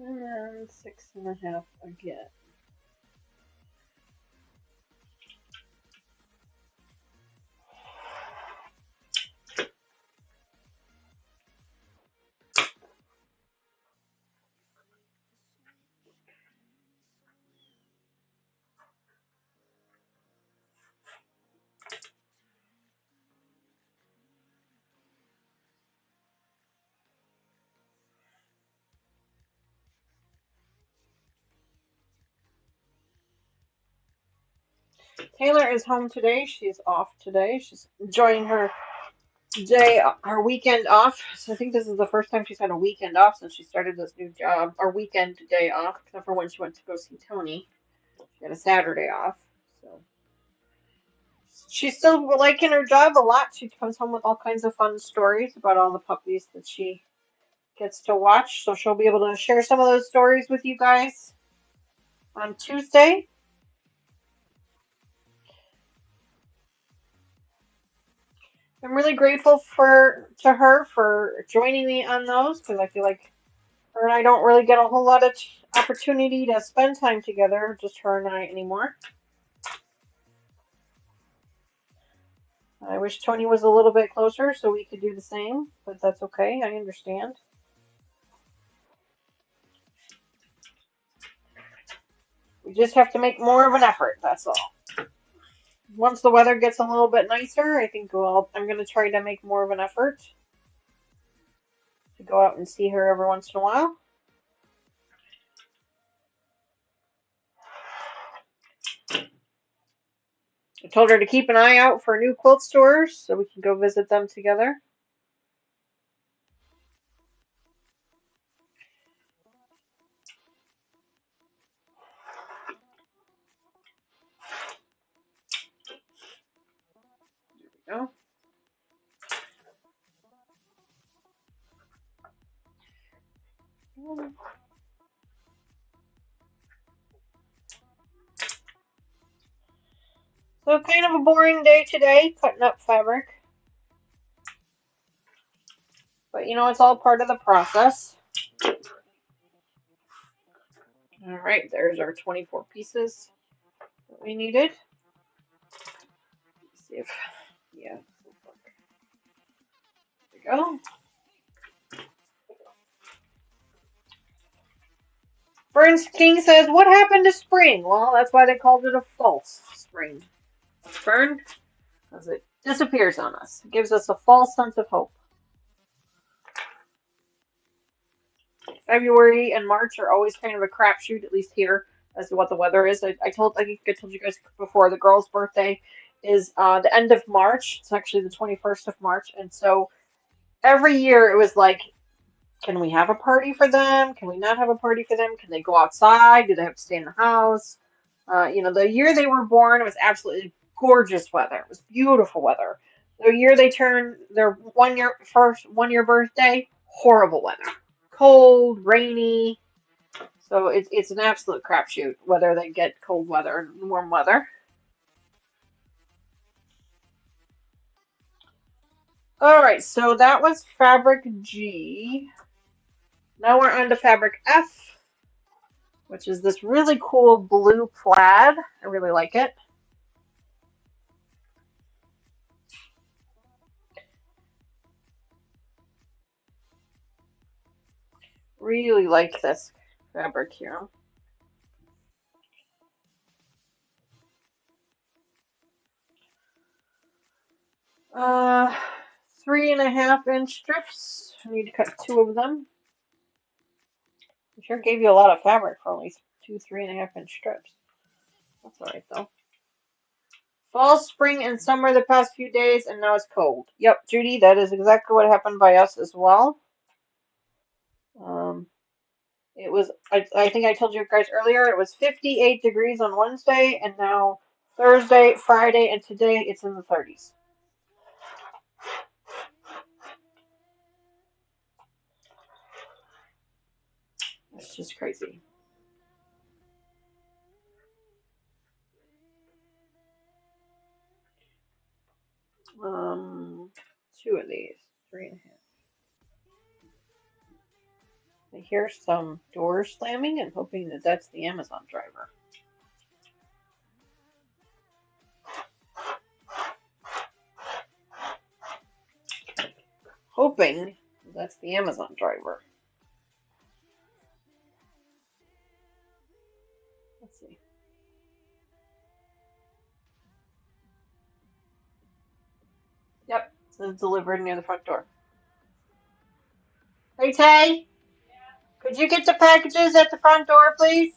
And 6.5 again. Taylor is home today. She's off today. She's enjoying her weekend off. So I think this is the first time she's had a weekend off since she started this new job. Our weekend day off, except for when she went to go see Tony. She had a Saturday off. So she's still liking her job a lot. She comes home with all kinds of fun stories about all the puppies that she gets to watch. So she'll be able to share some of those stories with you guys on Tuesday. I'm really grateful to her for joining me on those because I feel like her and I don't really get a whole lot of opportunity to spend time together, just her and I anymore. I wish Tony was a little bit closer so we could do the same, but that's okay. I understand. We just have to make more of an effort, that's all. Once the weather gets a little bit nicer, I think I'm going to try to make more of an effort to go out and see her every once in a while. I told her to keep an eye out for new quilt stores so we can go visit them together. There we go. So kind of a boring day today, cutting up fabric. But you know, it's all part of the process. Alright, there's our 24 pieces that we needed. Let's see if, yeah. There we go. Fern King says, what happened to spring? Well, that's why they called it a false spring. Fern, because it disappears on us. It gives us a false sense of hope. February and March are always kind of a crapshoot, at least here, as to what the weather is. I think I told you guys before, the girl's birthday is the end of March. It's actually the 21st of March. And so every year it was like, can we have a party for them? Can we not have a party for them? Can they go outside? Do they have to stay in the house? The year they were born, it was absolutely gorgeous weather. It was beautiful weather. The year they turned their 1 year birthday, horrible weather. Cold, rainy. So it's an absolute crapshoot whether they get cold weather and warm weather. Alright, so that was fabric G. Now we're on to fabric F, which is this really cool blue plaid. I really like it. Really like this fabric here. Uh, 3.5-inch strips. I need to cut 2 of them. I sure gave you a lot of fabric for only 2 3.5-inch strips. That's alright though. Fall, spring, and summer the past few days, and now it's cold. Yep, Judy, that is exactly what happened by us as well. It was, I think I told you guys earlier, it was 58 degrees on Wednesday, and now Thursday, Friday, and today it's in the 30s. It's just crazy. Two of these, 3.5. I hear some doors slamming and hoping that that's the Amazon driver. Hoping that's the Amazon driver. Let's see. Yep, it's delivered near the front door. Hey, Tay, could you get the packages at the front door, please?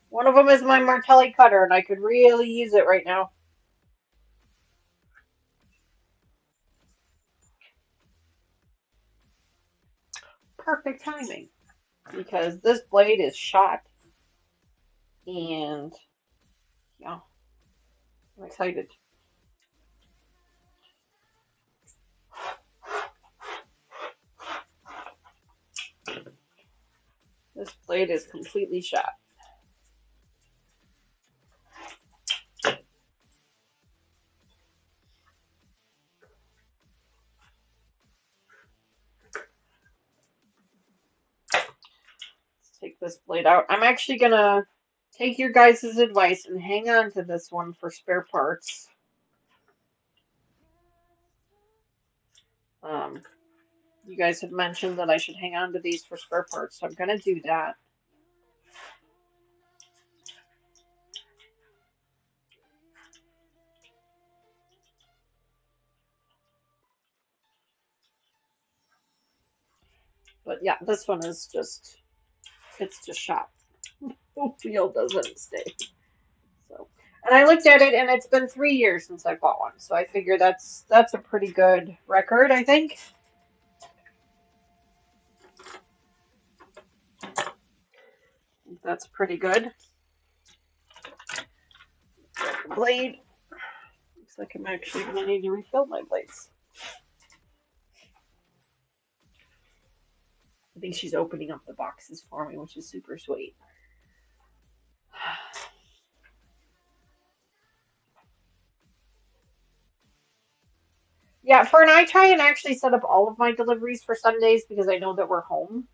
One of them is my Martelli cutter, and I could really use it right now. Perfect timing, because this blade is shot, and yeah, I'm excited. This blade is completely shot. Let's take this blade out. I'm actually gonna take your guys' advice and hang on to this one for spare parts. You guys had mentioned that I should hang on to these for spare parts, so I'm gonna do that. But yeah, this one is just, it's just shot. The wheel doesn't stay. So, and I looked at it, and it's been 3 years since I bought one, so I figure that's a pretty good record, I think. That's pretty good. Blade. Looks like I'm actually going to need to refill my blades. I think she's opening up the boxes for me, which is super sweet. Yeah, Fern, I try and actually set up all of my deliveries for Sundays because I know that we're home.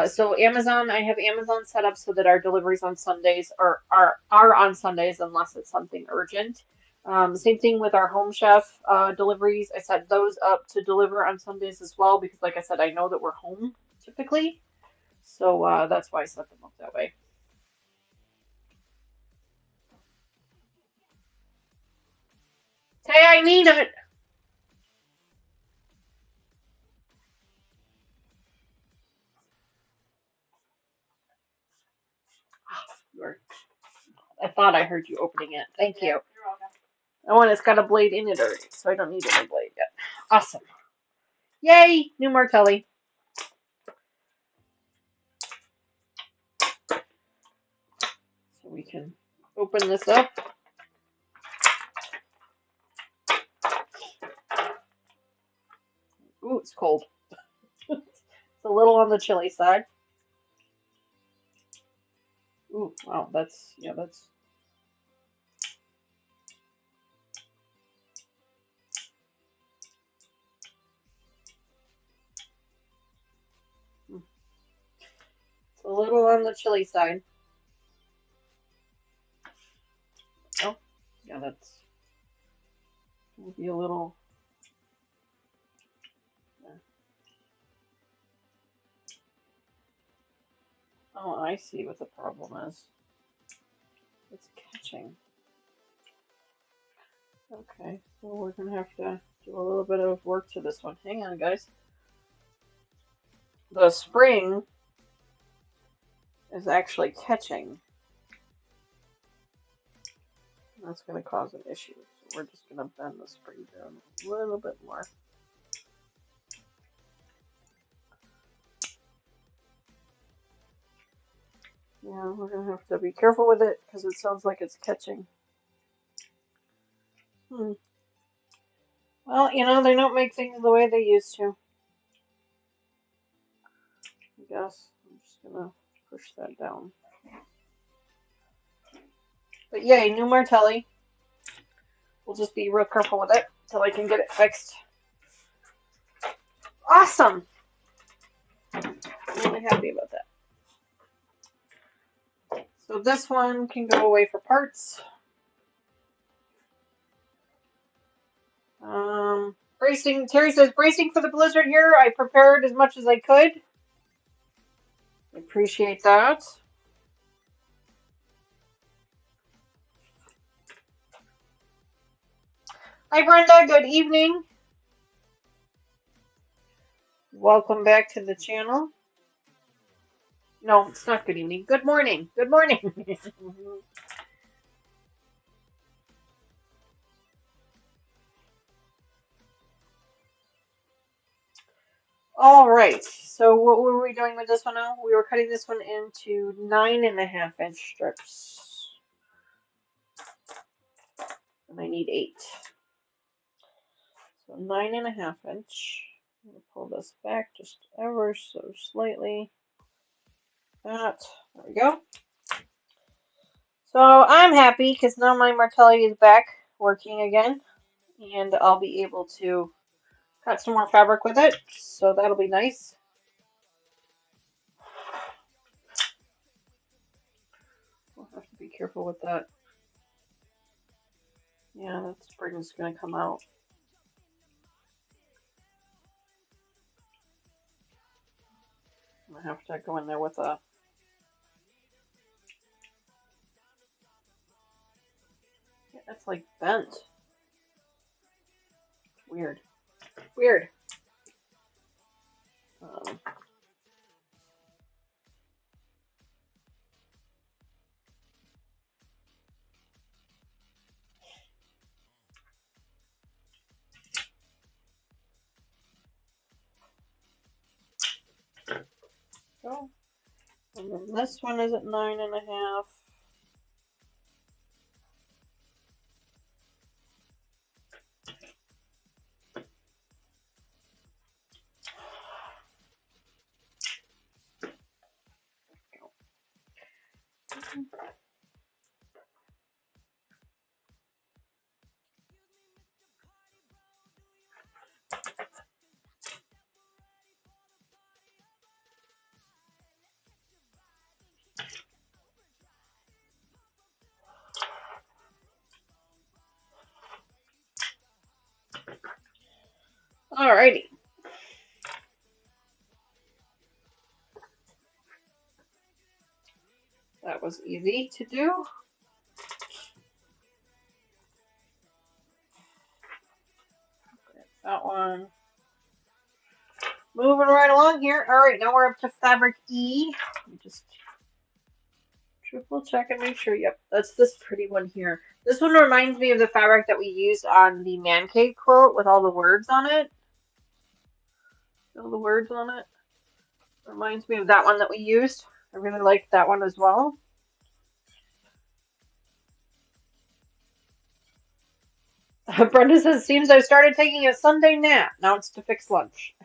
So Amazon, I have Amazon set up so that our deliveries on Sundays are on Sundays unless it's something urgent. Same thing with our Home Chef deliveries. I set those up to deliver on Sundays as well because, like I said, I know that we're home typically. So that's why I set them up that way. Hey, I need it. I thought I heard you opening it. Thank you. You're welcome. Oh, and it's got a blade in it already, so I don't need a new blade yet. Awesome. Yay! New Martelli. So we can open this up. Ooh, it's cold. It's a little on the chilly side. Ooh, wow, that's. It's a little on the chilly side. Oh, yeah, that's. Will be a little. Oh, I see what the problem is. It's catching. Okay, so we're gonna have to do a little bit of work to this one. Hang on, guys. The spring is actually catching. That's gonna cause an issue. So We're just gonna bend the spring down a little bit more. Yeah, we're gonna have to be careful with it because it sounds like it's catching. Well, you know, they don't make things the way they used to. I guess I'm just gonna push that down. But yay, new martelli. We'll just be real careful with it until I can get it fixed. Awesome! I'm really happy about that. So this one can go away for parts. Bracing. Terry says, bracing for the blizzard here. I prepared as much as I could. I appreciate that. Hi Brenda, good evening. Welcome back to the channel. No, it's not good evening. Good morning. Good morning. All right. So what were we doing with this one now? We were cutting this one into 9.5-inch strips. And I need 8. So 9.5-inch. I'm going to pull this back just ever so slightly. That. There we go. So I'm happy because now my martelli is back working again. And I'll be able to cut some more fabric with it. So that'll be nice. We'll have to be careful with that. Yeah, that spring's going to come out. I have to go in there with a... Yeah, that's like bent. Weird. Weird. So, and then this one is at 9.5. Alrighty. That was easy to do. That one. Moving right along here. Alright, now we're up to fabric E. Let me just triple check and make sure. Yep, that's this pretty one here. This one reminds me of the fabric that we used on the man cave quilt with all the words on it. All the words on it. Reminds me of that one that we used. I really liked that one as well. Brenda says, seems I started taking a Sunday nap. Now it's to fix lunch.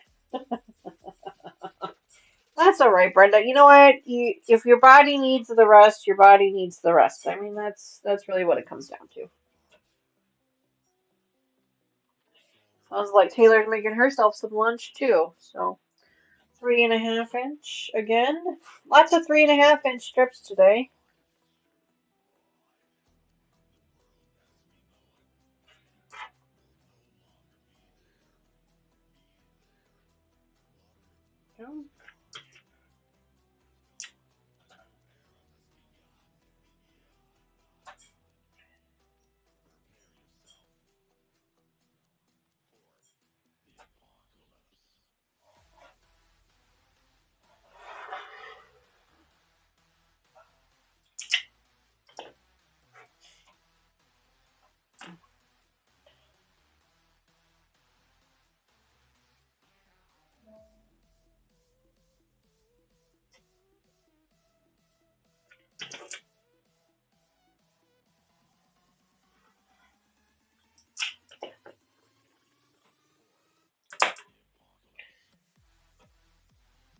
That's all right, Brenda. You know what? If your body needs the rest, your body needs the rest. I mean, that's really what it comes down to. Sounds like Taylor's making herself some lunch too. So 3.5-inch again. Lots of 3.5-inch strips today.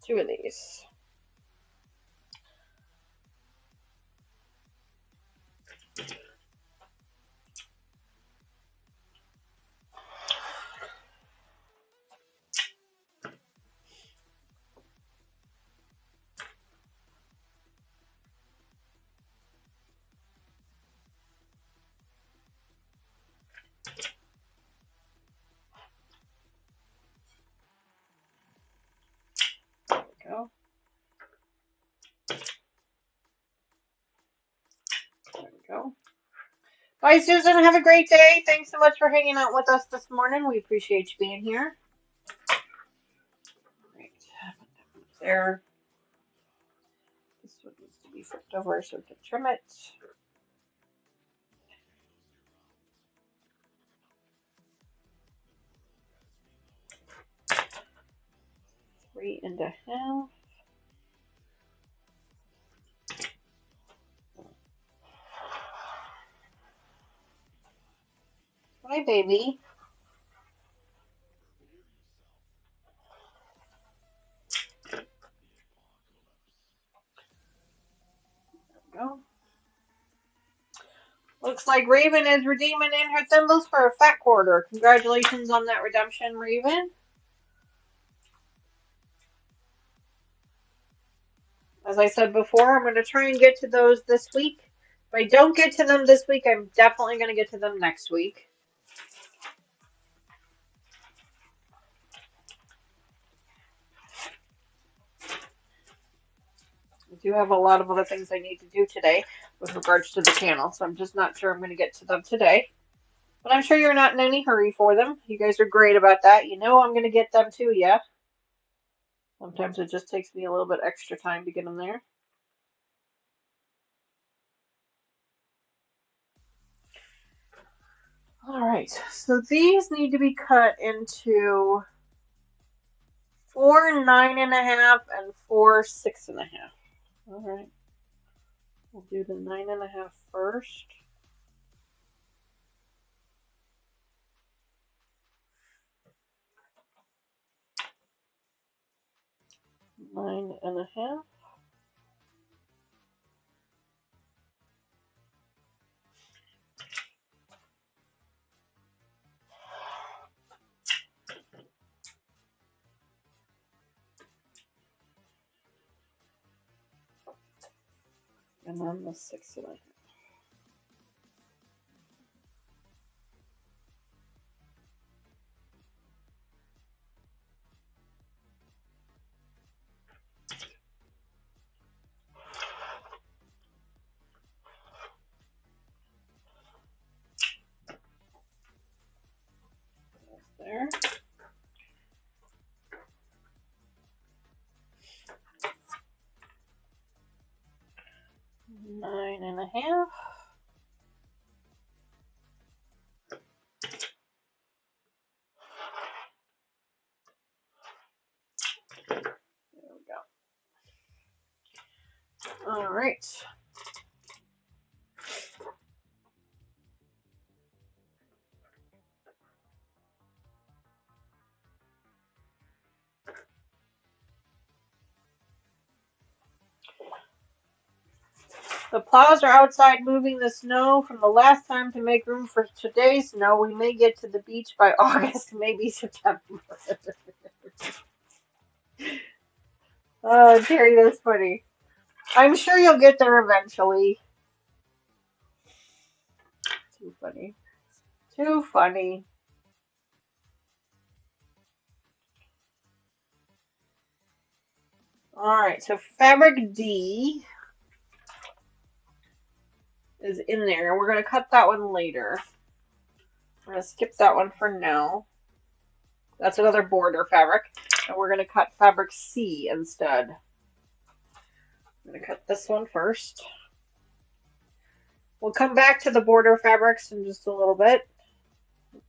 2 of these. There we go. There we go. Bye, Susan. Have a great day. Thanks so much for hanging out with us this morning. We appreciate you being here. Right. There. This one needs to be flipped over so we can trim it. Three and a half. Hi, baby. There we go. Looks like Raven is redeeming in her thimbles for a fat quarter. Congratulations on that redemption, Raven. As I said before, I'm going to try and get to those this week. If I don't get to them this week, I'm definitely going to get to them next week. I do have a lot of other things I need to do today with regards to the channel, so I'm just not sure I'm going to get to them today. But I'm sure you're not in any hurry for them. You guys are great about that. You know I'm going to get them to you. Sometimes it just takes me a little bit extra time to get them there. Alright, so these need to be cut into 4 9.5 and 4 6.5. Alright, we'll do the 9.5 first. Nine and a half. And then the 6.5. There. 9.5. There we go. All right. The plows are outside moving the snow from the last time to make room for today's snow. We may get to the beach by August, maybe September. Oh, Terry, that's funny. I'm sure you'll get there eventually. Too funny. Too funny. Alright, so fabric D is in there. We're going to cut that one later. We're going to skip that one for now. That's another border fabric. And we're going to cut fabric C instead. I'm going to cut this one first. We'll come back to the border fabrics in just a little bit.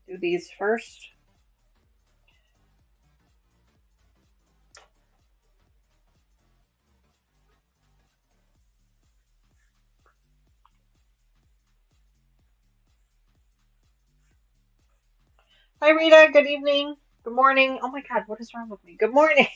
Do these first. Hi Rita, good evening. Good morning. Oh my god, what is wrong with me? Good morning.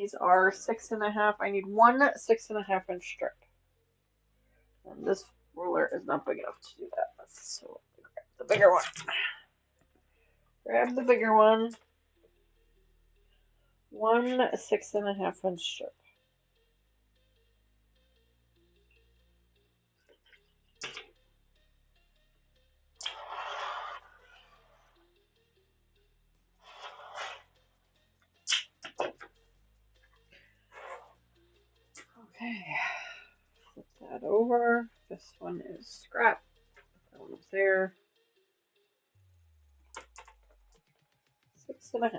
These are 6.5. I need one 6.5 inch strip. And this ruler is not big enough to do that. So grab the bigger one. Grab the bigger one. One 6.5 inch strip. Okay. Flip that over. This one is scrap. That one is there. 6.5.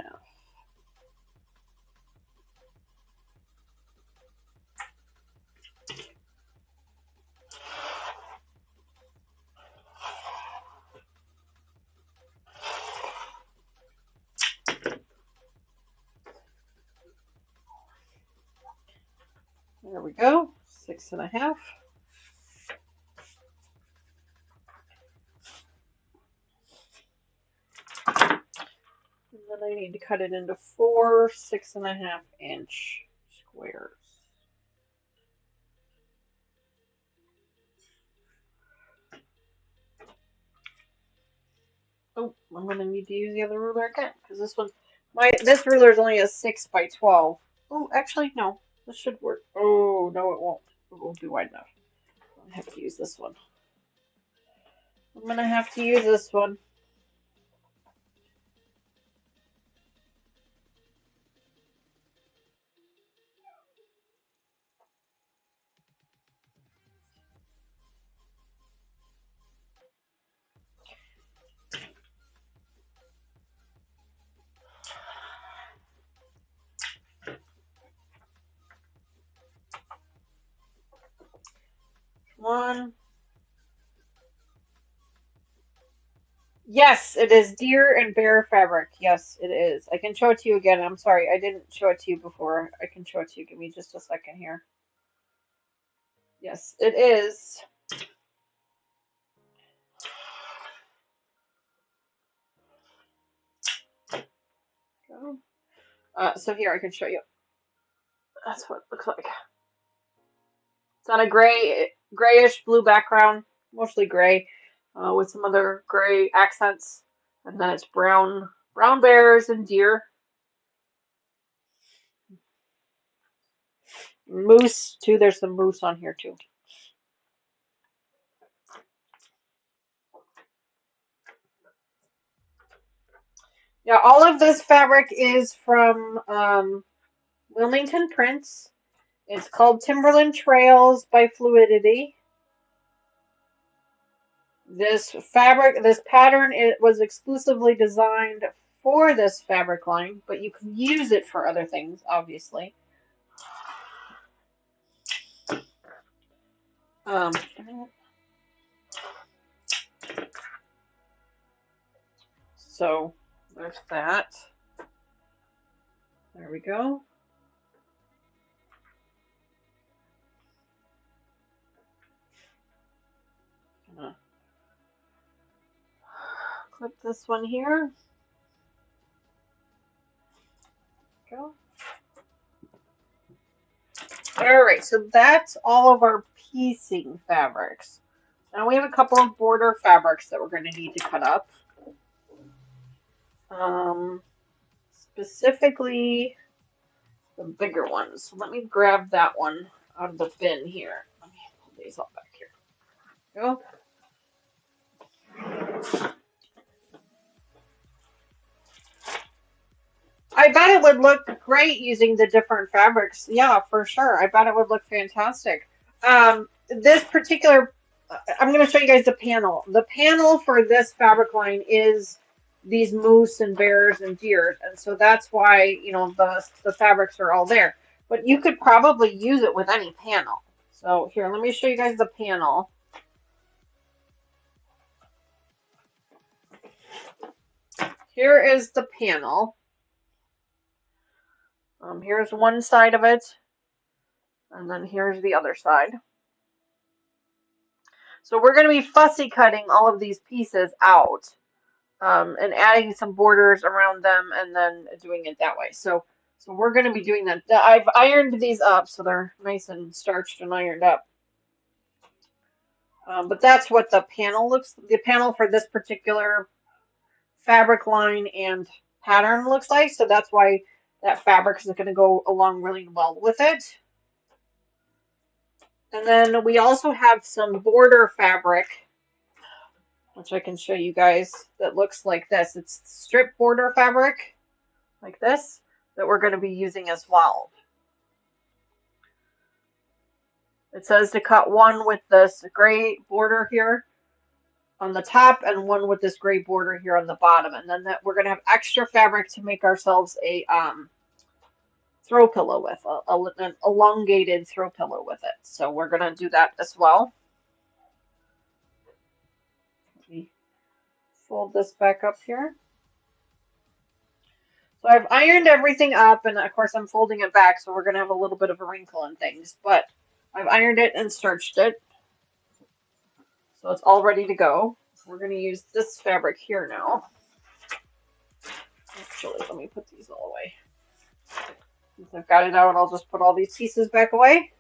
There we go. 6.5. And then I need to cut it into 4 6.5 inch squares. Oh, I'm gonna need to use the other ruler again because this ruler is only a 6 by 12. Oh, actually no, this should work. Oh no, it won't. It won't be wide enough. I have to use this one. I'm gonna have to use this one. One. Yes, it is deer and bear fabric. Yes, it is. I can show it to you again. I'm sorry, I didn't show it to you before. I can show it to you. Give me just a second here. Yes, it is. Go. So here I can show you. That's what it looks like. It's on a grayish blue background, mostly gray, with some other gray accents, and then it's brown bears and deer, moose too. There's some moose on here too. Yeah, all of this fabric is from Wilmington Prints. It's called Timberland Trails by Fluidity. This pattern, it was exclusively designed for this fabric line, but you can use it for other things, obviously. So there's that. There we go. Gonna clip this one here. Go. Alright, so that's all of our piecing fabrics. Now we have a couple of border fabrics that we're going to need to cut up. Specifically the bigger ones. So let me grab that one out of the bin here. Let me pull these all back here. Go. I bet it would look great using the different fabrics. Yeah, for sure. I bet it would look fantastic. This particular, I'm going to show you guys the panel. The panel for this fabric line is these moose and bears and deers, and so that's why, you know, the fabrics are all there. But you could probably use it with any panel. So here, let me show you guys the panel. Here is the panel. Here's one side of it, and then here's the other side. So we're going to be fussy cutting all of these pieces out, and adding some borders around them, and then doing it that way. So So we're going to be doing that. I've ironed these up so they're nice and starched and ironed up. But that's what the panel for this particular fabric line and pattern looks like. So that's why that fabric is going to go along really well with it. And then we also have some border fabric, which I can show you guys, that looks like this. It's strip border fabric, like this, that we're going to be using as well. It says to cut one with this gray border here on the top and one with this gray border here on the bottom. And then we're going to have extra fabric to make ourselves a throw pillow with, an elongated throw pillow with it. So we're going to do that as well. Let me fold this back up here. So I've ironed everything up, and of course I'm folding it back, so we're going to have a little bit of a wrinkle and things, but I've ironed it and starched it, so it's all ready to go. We're going to use this fabric here now. Actually, let me put these all away. Since I've got it out, I'll just put all these pieces back away.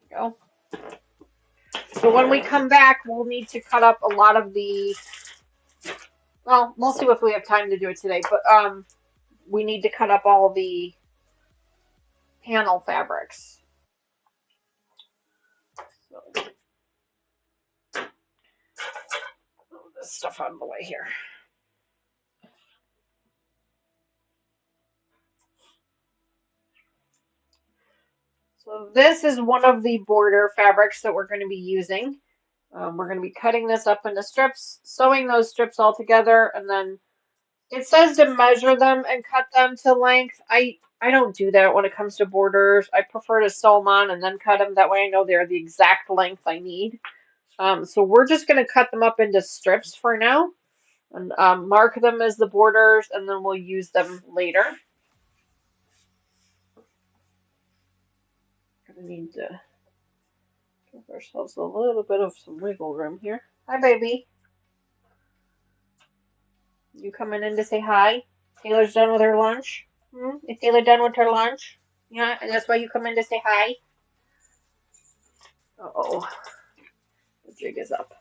There we go. So when we come back, we'll need to cut up a lot of the, well, we'll see if we have time to do it today, but we need to cut up all the panel fabrics. So, move this stuff out of the way here. So this is one of the border fabrics that we're going to be using. We're going to be cutting this up into strips, sewing those strips all together, and then it says to measure them and cut them to length. I don't do that when it comes to borders. I prefer to sew them on and then cut them. That way I know they're the exact length I need. So we're just going to cut them up into strips for now and mark them as the borders, and then we'll use them later. Gonna need to give ourselves a little bit of some wiggle room here. Hi, baby. You coming in to say hi? Taylor's done with her lunch? Is Taylor done with her lunch? Yeah, and that's why you come in to say hi? Uh-oh. The jig is up.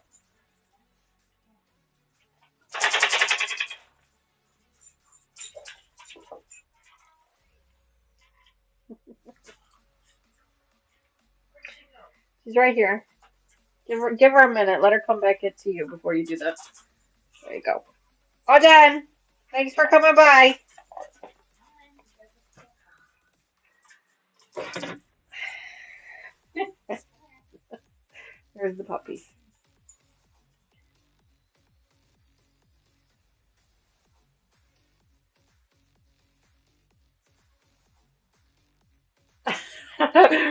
She's right here. Give her a minute. Let her come back to you before you do this. There you go. All done. Thanks for coming by. There's the puppy.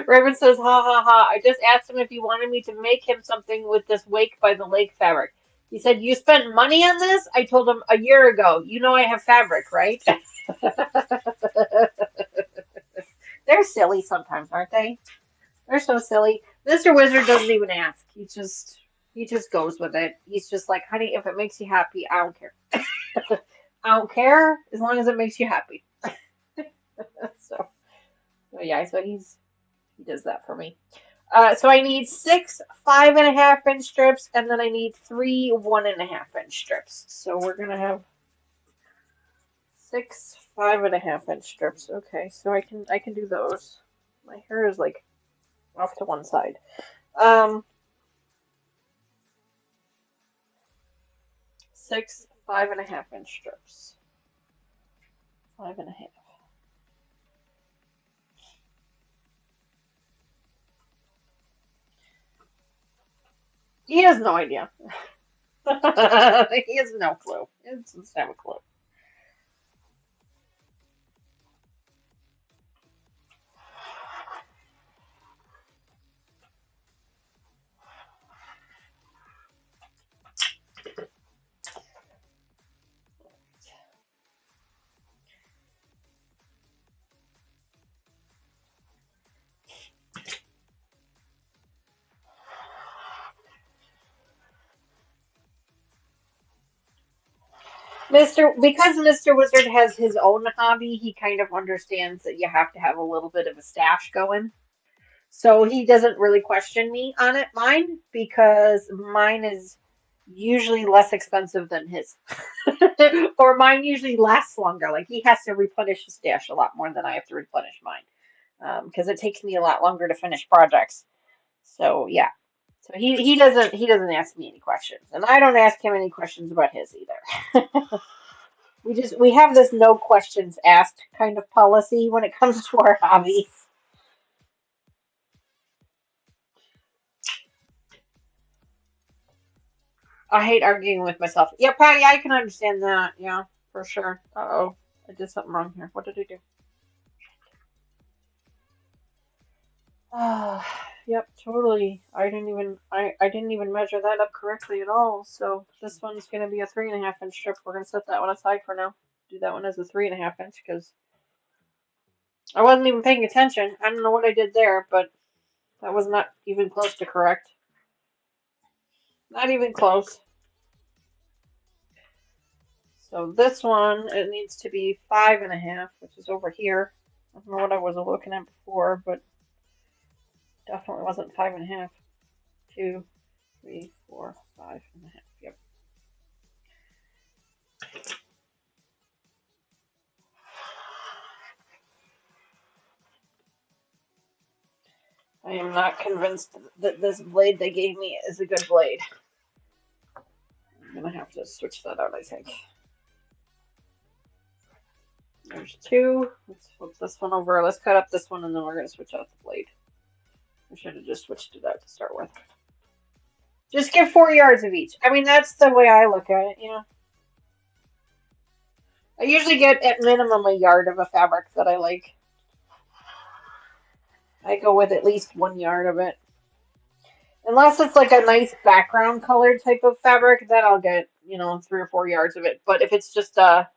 Raven says, ha ha ha. I just asked him if he wanted me to make him something with this Wake by the Lake fabric. He said, you spent money on this? I told him a year ago. You know I have fabric, right? They're silly sometimes, aren't they? They're so silly. Mr. Wizard doesn't even ask. He just goes with it. He's just like, honey, if it makes you happy, I don't care. I don't care as long as it makes you happy. So yeah, so he does that for me. So I need 6 5.5-inch strips, and then I need 3 1.5-inch strips. So we're gonna have 6 5.5-inch strips. Okay, so I can do those. My hair is like off to one side. 6 5.5-inch strips. 5.5. He has no idea. He has no clue. He doesn't have a clue. Because Mr. Wizard has his own hobby, he kind of understands that you have to have a little bit of a stash going. So he doesn't really question me on it, mine, because mine is usually less expensive than his. Or mine usually lasts longer. Like he has to replenish his stash a lot more than I have to replenish mine. Because it takes me a lot longer to finish projects. So yeah. So he doesn't ask me any questions. And I don't ask him any questions about his either. We have this no questions asked kind of policy when it comes to our hobby. I hate arguing with myself. Yeah, Patty, I can understand that. Yeah, for sure. Uh-oh. I did something wrong here. What did I do? Ah, yep, totally. I didn't even measure that up correctly at all. So this one's gonna be a 3.5 inch strip. We're gonna set that one aside for now. Do that one as a 3.5 inch because I wasn't even paying attention. I don't know what I did there, but that was not even close to correct. Not even close. So this one, it needs to be 5.5, which is over here. I don't know what I was looking at before, but definitely wasn't 5.5. 2, 3, 4, 5.5. Yep. I am not convinced that this blade they gave me is a good blade. I'm gonna have to switch that out, I think. There's 2. Let's flip this one over. Let's cut up this one and then we're gonna switch out the blade. I should have just switched it out to start with. Just give 4 yards of each. I mean, that's the way I look at it, you know. I usually get at minimum a yard of a fabric that I like. I go with at least 1 yard of it. Unless it's like a nice background color type of fabric, then I'll get, 3 or 4 yards of it. But if it's just a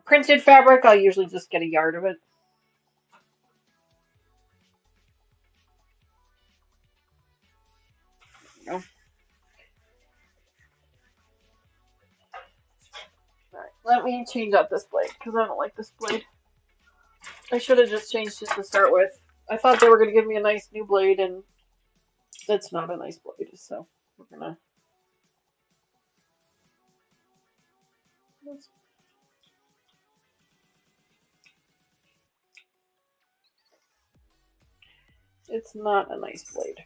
printed fabric, I'll usually just get a yard of it. You know. Alright, let me change out this blade because I don't like this blade. I should have just changed it to start with. I thought they were going to give me a nice new blade, and that's not a nice blade, so we're gonna. It's not a nice blade.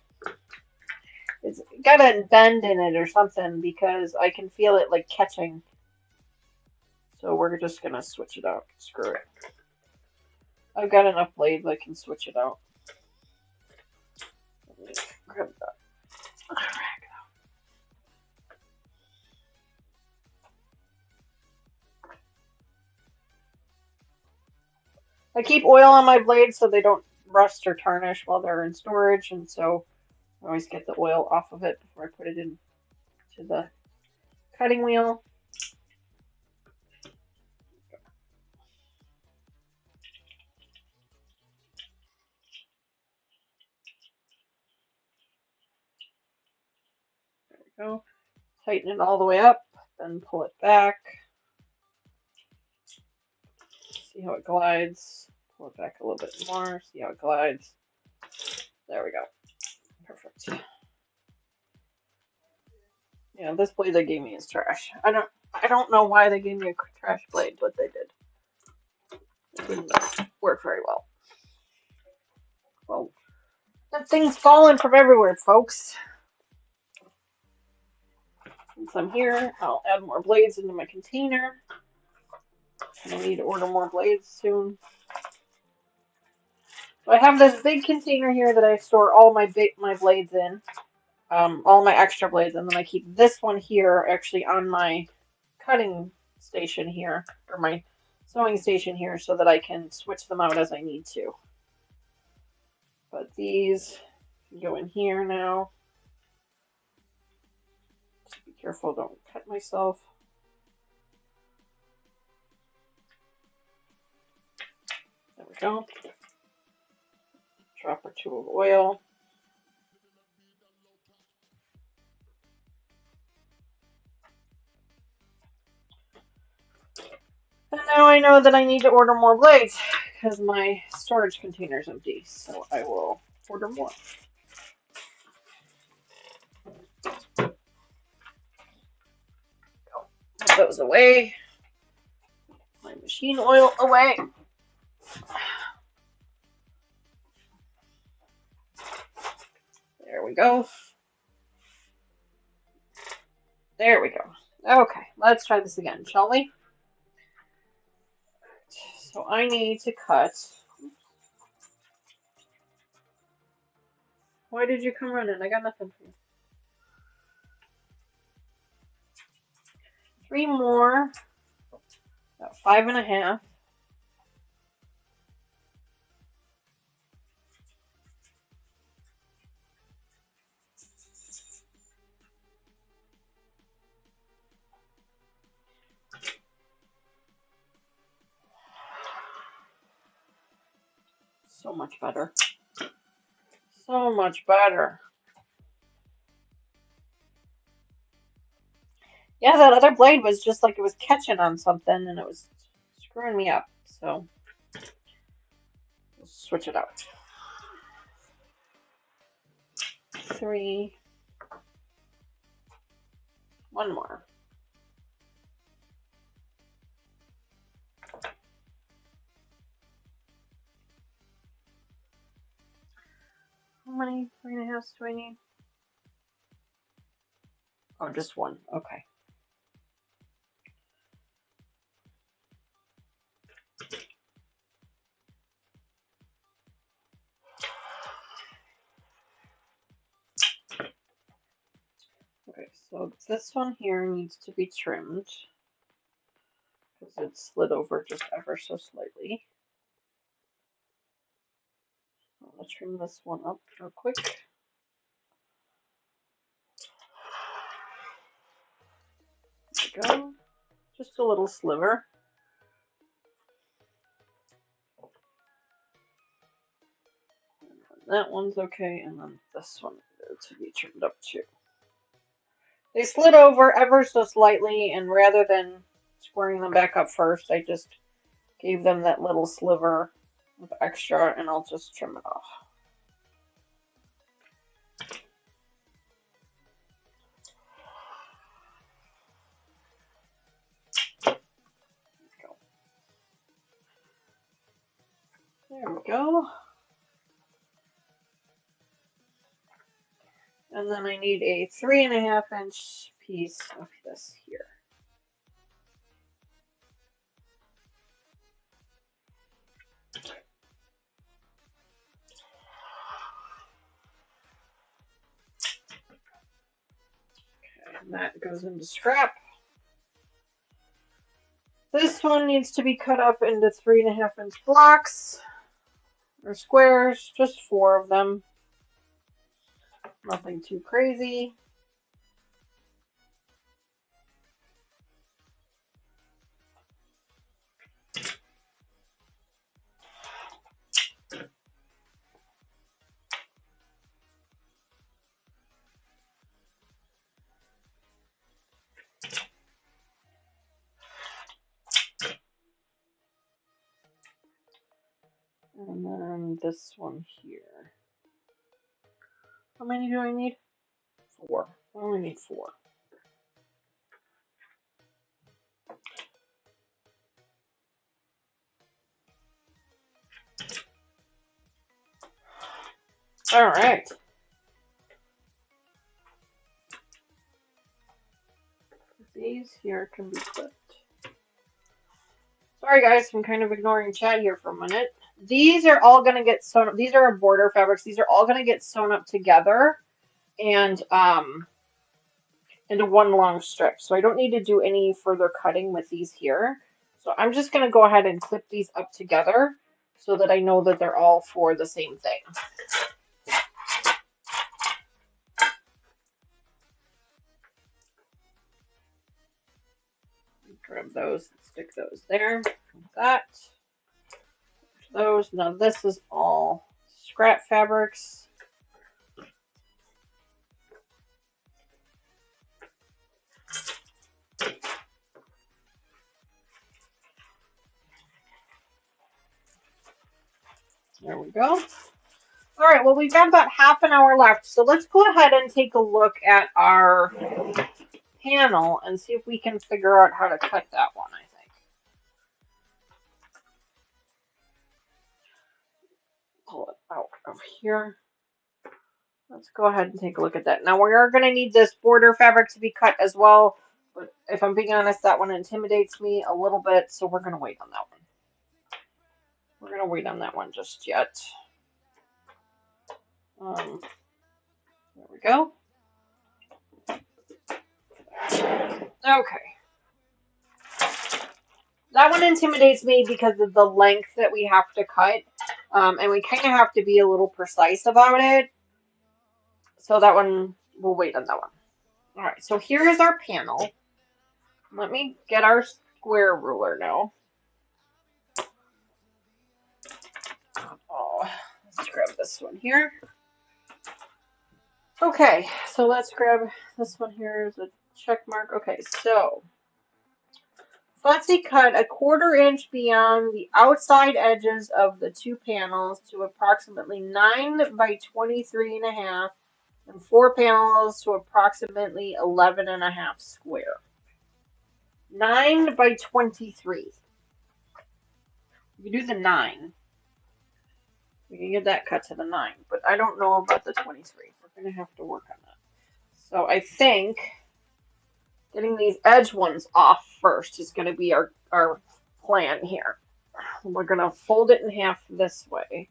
It's got a bend in it or something because I can feel it like catching. So we're just gonna switch it out. Screw it. I've got enough blades I can switch it out. Let me grab that. I keep oil on my blades so they don't rust or tarnish while they're in storage, and so I always get the oil off of it before I put it into the cutting wheel. There we go. Tighten it all the way up, then pull it back. See how it glides. Pull it back a little bit more. See how it glides. There we go. Perfect. Yeah, this blade they gave me is trash. I don't know why they gave me a trash blade, but they did. It didn't work very well. Well, that thing's falling from everywhere, folks. Since I'm here, I'll add more blades into my container. I need to order more blades soon. So I have this big container here that I store all my blades in, all my extra blades, and then I keep this one here actually on my cutting station here, or my sewing station here, so that I can switch them out as I need to. But these can go in here now. Just be careful, don't cut myself. There we go. Drop or two of oil. And now I know that I need to order more blades because my storage container is empty. So I will order more. Put those away. My machine oil away. There we go. There we go. Okay, let's try this again, shall we? So I need to cut. Why did you come running? I got nothing for you. 3 more. About 5.5. So much better. So much better. Yeah, that other blade was just like it was catching on something and it was screwing me up. So we'll switch it out. 3. 1 more. How many 3.5s do I need? Oh, just 1. Okay. Okay, so this one here needs to be trimmed because it slid over just ever so slightly. I'll trim this one up real quick. There we go. Just a little sliver. That one's okay, and then this one to be trimmed up too. They slid over ever so slightly, and rather than squaring them back up first, I just gave them that little sliver of extra, and I'll just trim it off. There we go. And then I need a 3.5-inch piece of this here. Okay, and that goes into scrap. This one needs to be cut up into 3.5-inch blocks or squares, just 4 of them. Nothing too crazy. And then this one here. How many do I need? 4. I only need 4. All right. These here can be clipped. Sorry guys, I'm kind of ignoring chat here for a minute. These are all going to get sewn up. These are border fabrics. These are all going to get sewn up together and into one long strip. So I don't need to do any further cutting with these here. So I'm just going to go ahead and clip these up together so that I know that they're all for the same thing. Grab those and stick those there. Like that. Those. Now this is all scrap fabrics. There we go. All right, well, we've got about half an hour left, so let's go ahead and take a look at our panel and see if we can figure out how to cut that one, I think. Pull it out of here. Let's go ahead and take a look at that. Now, we are going to need this border fabric to be cut as well, but if I'm being honest, that one intimidates me a little bit, so we're going to wait on that one. We're going to wait on that one just yet. There we go. Okay. That one intimidates me because of the length that we have to cut, and we kind of have to be a little precise about it. So that one, we'll wait on that one. All right, so here is our panel. Let me get our square ruler now. Oh, let's grab this one here. Okay, so let's grab this one here as a check mark. Okay, so let's cut a 1/4 inch beyond the outside edges of the two panels to approximately 9 by 23.5, and 4 panels to approximately 11.5 square. 9 by 23. You can do the 9. We can get that cut to the 9, but I don't know about the 23. We're going to have to work on that. So I think getting these edge ones off first is going to be our plan here. We're going to fold it in half this way,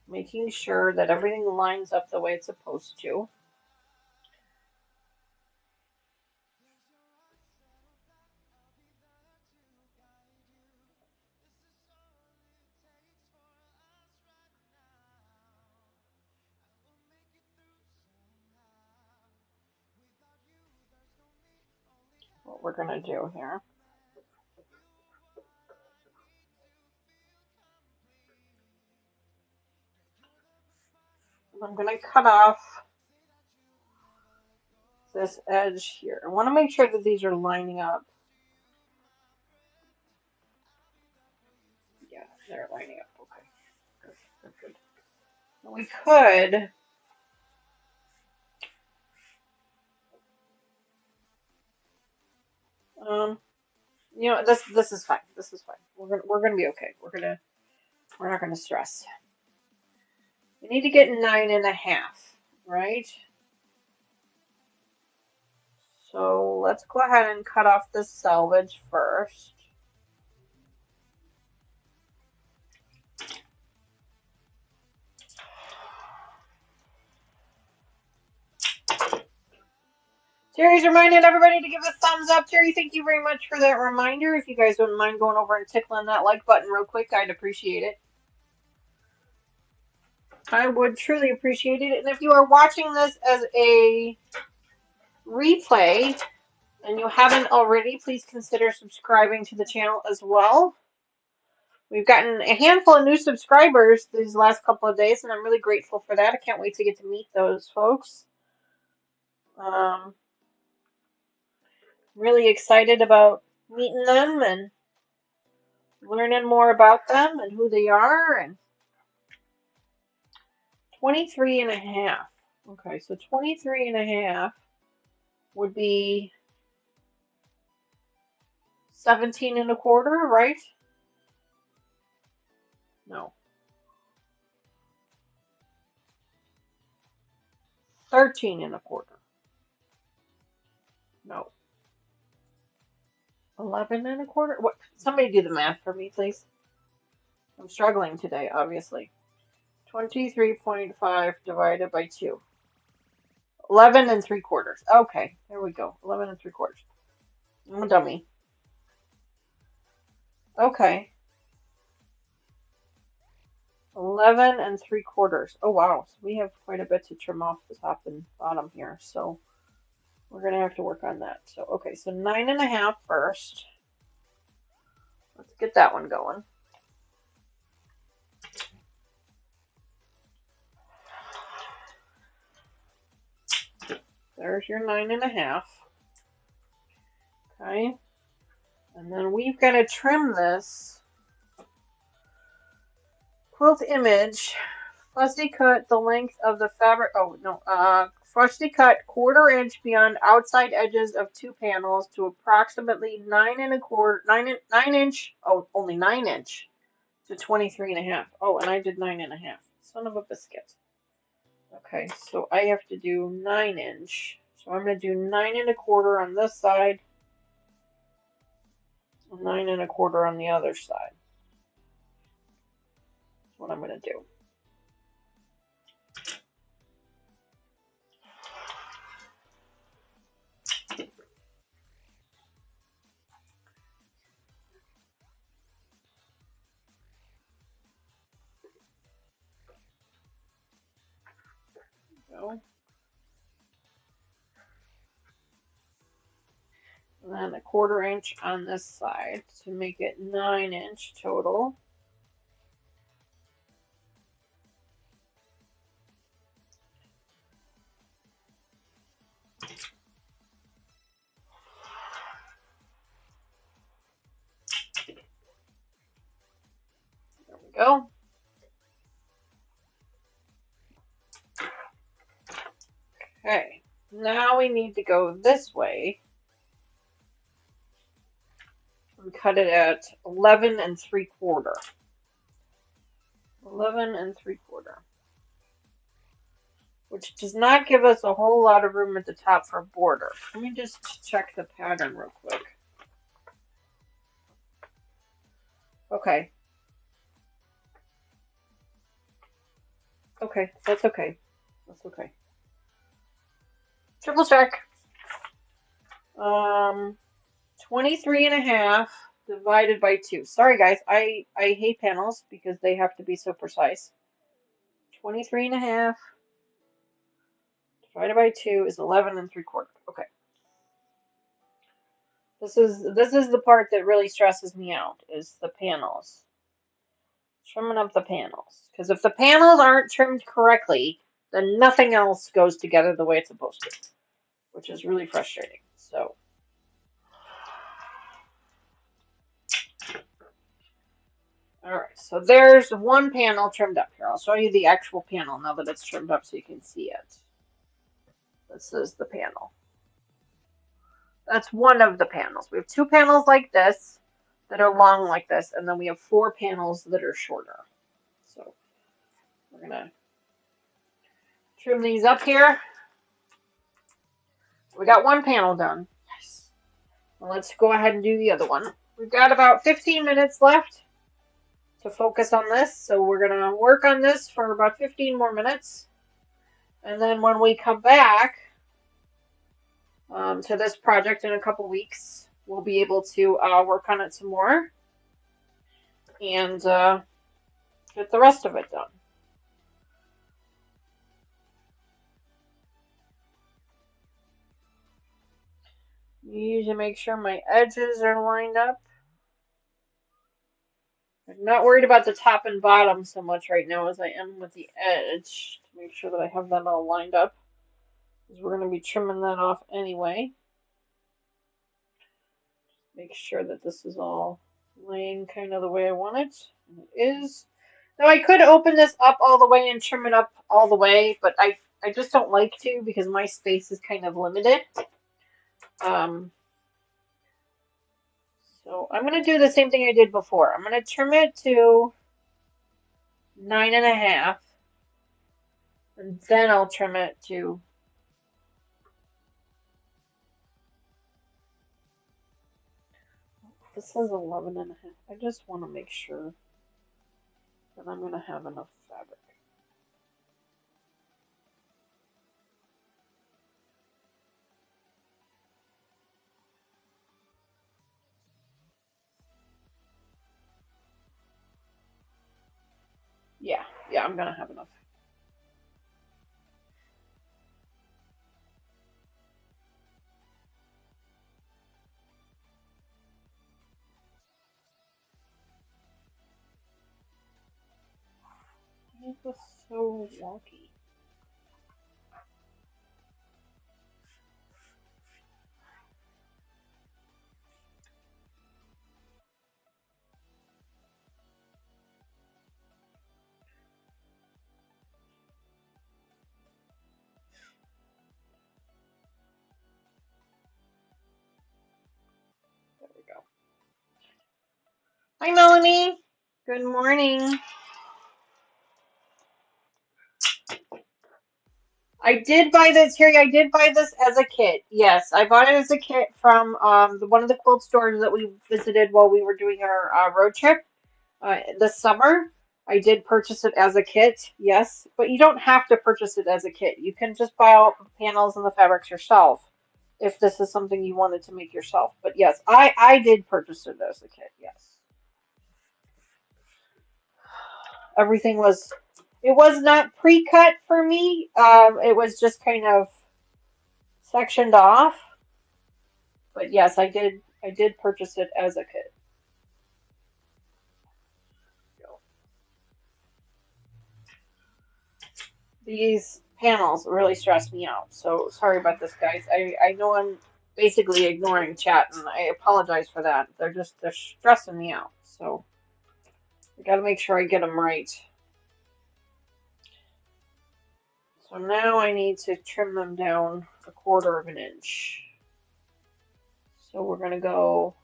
making sure that everything lines up the way it's supposed to. What we're going to do here. I'm going to cut off this edge here. I want to make sure that these are lining up. Yeah, they're lining up. Okay. Good, good, good. We could you know, this is fine. This is fine. We're gonna be okay. We're not gonna stress. We need to get 9.5, right? So let's go ahead and cut off this selvage first. Terry's reminded everybody to give a thumbs up. Terry, thank you very much for that reminder. If you guys wouldn't mind going over and tickling that like button real quick, I'd appreciate it. I would truly appreciate it. And if you are watching this as a replay and you haven't already, please consider subscribing to the channel as well. We've gotten a handful of new subscribers these last couple of days, and I'm really grateful for that. I can't wait to get to meet those folks. Really excited about meeting them and learning more about them and who they are. And 23.5. Okay, so 23.5 would be 17.25, right? No. 13.25. No. 11.25. What? Somebody do the math for me, please. I'm struggling today, obviously. 23.5 divided by 2. 11.75. Okay, there we go. 11.75. I'm a dummy. Okay. 11.75. Oh wow, so we have quite a bit to trim off the top and bottom here, so we're gonna have to work on that. So okay, so 9.5 first. Let's get that one going. There's your 9.5. Okay. And then we've got to trim this quilt image. Fussy cut the length of the fabric. Oh no. Fussy cut 1/4 inch beyond outside edges of 2 panels to approximately 9 inch. Oh, only 9 inch to 23.5. Oh, and I did 9.5. Son of a biscuit. Okay, so I have to do 9 inch. So I'm going to do 9 1/4 on this side, and 9 1/4 on the other side. That's what I'm going to do. Go. And then 1/4 inch on this side to make it 9 inch total. There we go. Okay, now we need to go this way and cut it at 11 3/4. 11 3/4. Which does not give us a whole lot of room at the top for a border. Let me just check the pattern real quick. Okay. Okay, that's okay. That's okay. Triple check. 23.5 divided by 2. Sorry guys, I hate panels because they have to be so precise. 23.5 divided by 2 is 11 3/4. Okay. This is the part that really stresses me out, is the panels. Trimming up the panels. Because if the panels aren't trimmed correctly, then nothing else goes together the way it's supposed to. Which is really frustrating. So. Alright, so there's one panel trimmed up here. I'll show you the actual panel now that it's trimmed up so you can see it. This is the panel. That's one of the panels. We have 2 panels like this that are long like this, and then we have 4 panels that are shorter. So we're going to trim these up here. We got one panel done. Yes. Well, let's go ahead and do the other one. We've got about 15 minutes left to focus on this, so we're going to work on this for about 15 more minutes. And then when we come back to this project in a couple weeks, we'll be able to work on it some more and get the rest of it done. Need to make sure my edges are lined up. I'm not worried about the top and bottom so much right now as I am with the edge, to make sure that I have that all lined up, because we're going to be trimming that off anyway. Make sure that this is all laying kind of the way I want it. And it is. Now I could open this up all the way and trim it up all the way, but I just don't like to because my space is kind of limited. So I'm going to do the same thing I did before. I'm going to trim it to 9.5, and then I'll trim it to this says 11.5. I just want to make sure that I'm going to have enough fabric. Yeah, I'm going to have enough. It was so wonky. Hi, Melanie. Good morning. I did buy this, Terry. I did buy this as a kit. Yes, I bought it as a kit from one of the quilt stores that we visited while we were doing our road trip this summer. I did purchase it as a kit, yes, but you don't have to purchase it as a kit. You can just buy all the panels and the fabrics yourself if this is something you wanted to make yourself. But yes, I did purchase it as a kit. Yes, everything was. It was not pre-cut for me. It was just kind of sectioned off. But yes, I did purchase it as a kit. These panels really stress me out. So sorry about this, guys. I know I'm basically ignoring chat, and I apologize for that. They're stressing me out. So I got to make sure I get them right. So now I need to trim them down a quarter of an inch. So we're gonna go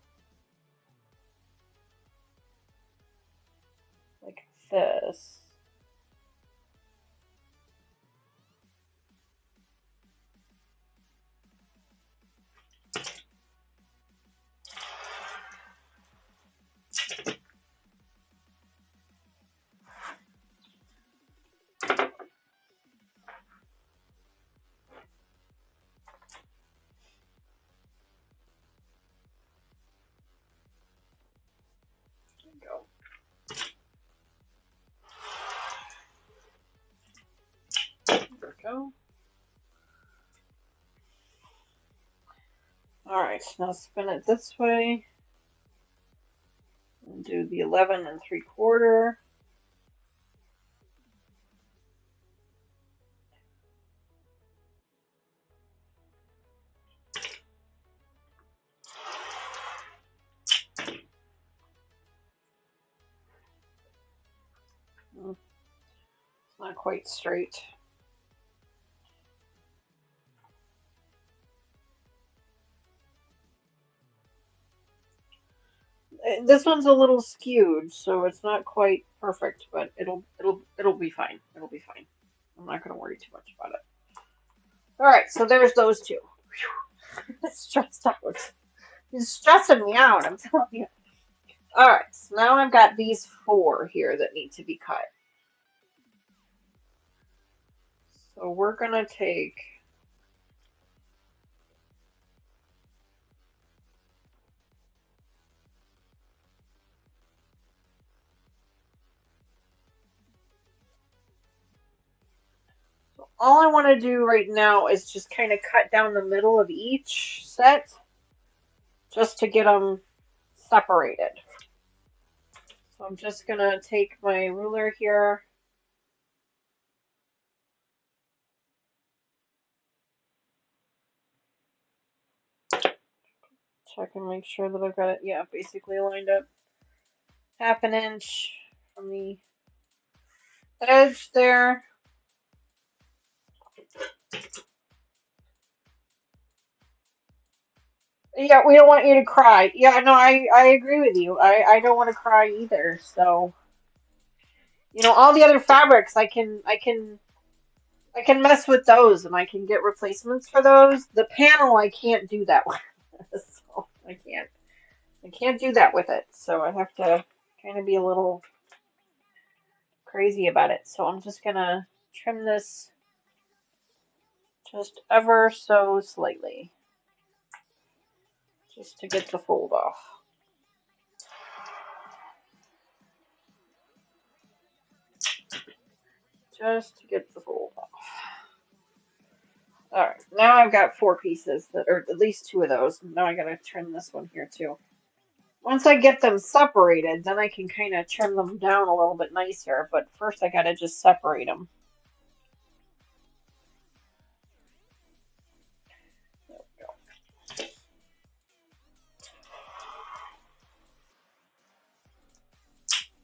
like this. There we go. There we go. All right, now spin it this way and do the 11 3/4. It's not quite straight. This one's a little skewed, so it's not quite perfect, but it'll be fine. It'll be fine. I'm not gonna worry too much about it. All right, so there's those two. It's stressed out. It's stressing me out. I'm telling you. All right, so now I've got these four here that need to be cut. So we're gonna take. So all I want to do right now is just kind of cut down the middle of each set, just to get them separated. So I'm just gonna take my ruler here. Check and make sure that I've got it, yeah, basically lined up. Half an inch from the edge there. Yeah, we don't want you to cry. Yeah, no, I agree with you. I don't want to cry either. So, all the other fabrics I can mess with those and I can get replacements for those. The panel I can't do that with. So I can't do that with it. So I have to kind of be a little crazy about it. So I'm just gonna trim this just ever so slightly, just to get the fold off. Just to get the fold off. Alright, now I've got four pieces, or at least two of those. Now I gotta trim this one here too. Once I get them separated, then I can kind of trim them down a little bit nicer, but first I gotta just separate them. There we go.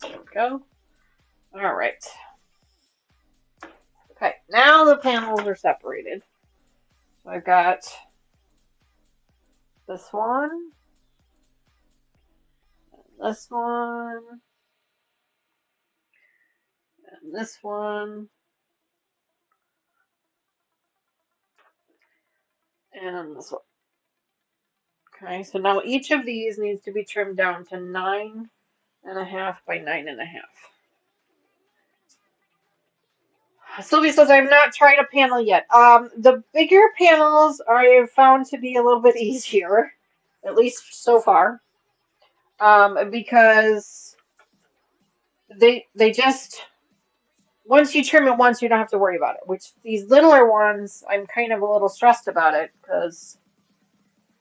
There we go. Alright. Okay, now the panels are separated. So I've got this one, and this one, and this one, and this one. Okay, so now each of these needs to be trimmed down to 9.5 by 9.5. Sylvia says, I've not tried a panel yet. The bigger panels I have found to be a little bit easier, at least so far, because they just, once you trim it once, you don't have to worry about it. Which these littler ones, I'm kind of a little stressed about it because,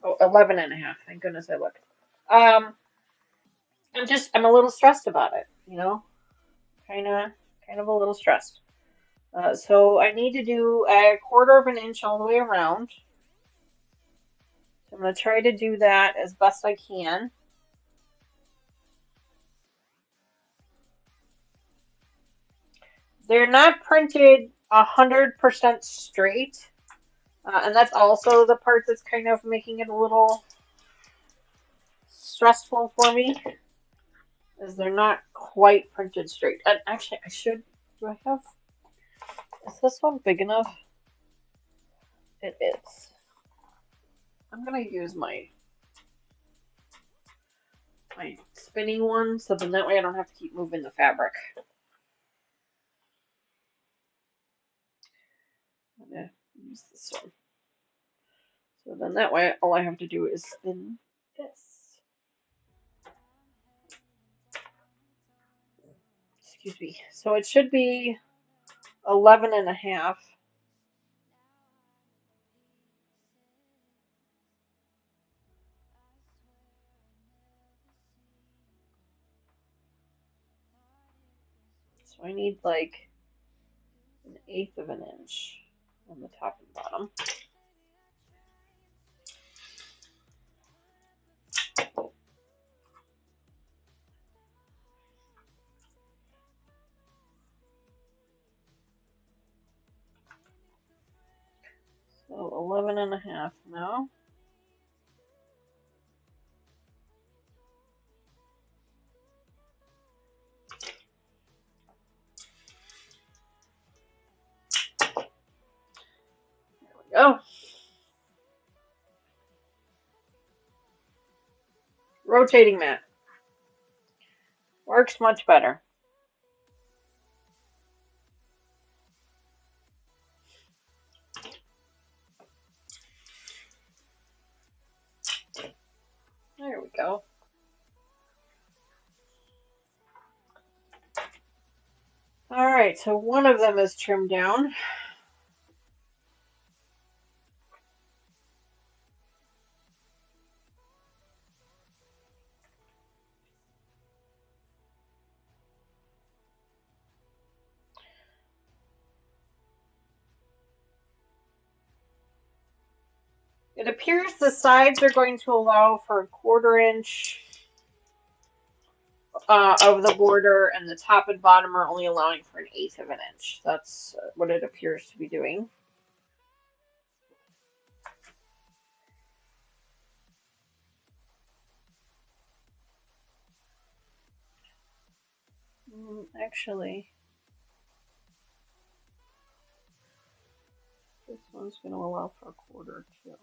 oh, 11.5. Thank goodness I looked. I'm a little stressed about it, kind of a little stressed. So I need to do a 1/4 inch all the way around. So I'm going to try to do that as best I can. They're not printed 100% straight, and that's also the part that's kind of making it a little stressful for me, is they're not quite printed straight. And actually, do I have, is this one big enough? It is. I'm going to use my spinning one, so then that way I don't have to keep moving the fabric. I'm going to use this one. So then that way all I have to do is spin this. Excuse me. So it should be 11.5. So I need like 1/8 of an inch on the top and bottom. So 11.5 now. There we go. Rotating mat. Works much better. There we go. Alright, so one of them is trimmed down. It appears the sides are going to allow for 1/4 inch of the border, and the top and bottom are only allowing for 1/8 of an inch. That's what it appears to be doing. Actually, this one's going to allow for 1/4 too.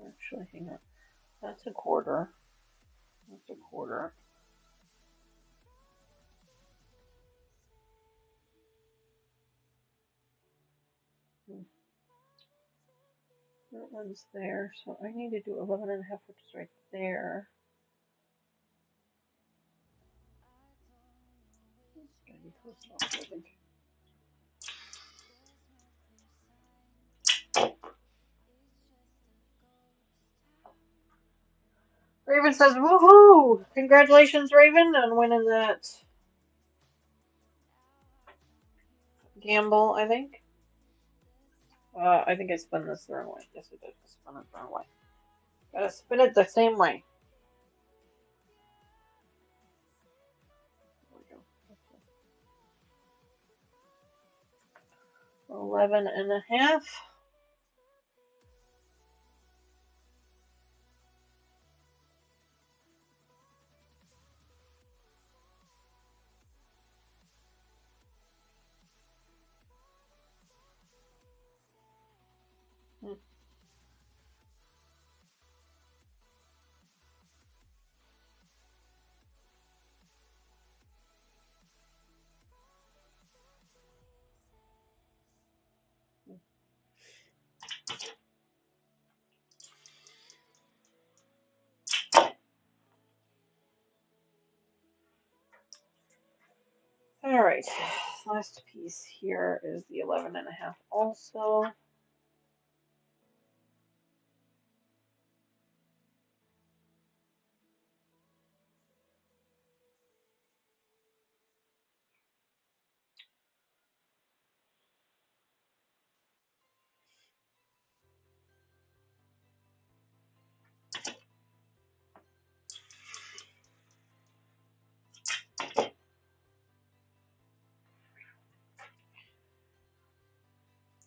Actually, hang on. That's 1/4. That's 1/4. That one's there, so I need to do 11.5, which is right there. It's gonna be close enough, I think. Raven says, woohoo! Congratulations, Raven, on winning that gamble, I think. I think I spun this the wrong way. Yes, I did. I spun it the wrong way. Gotta spin it the same way. There we go. 11.5. All right, last piece here is the 11.5 also.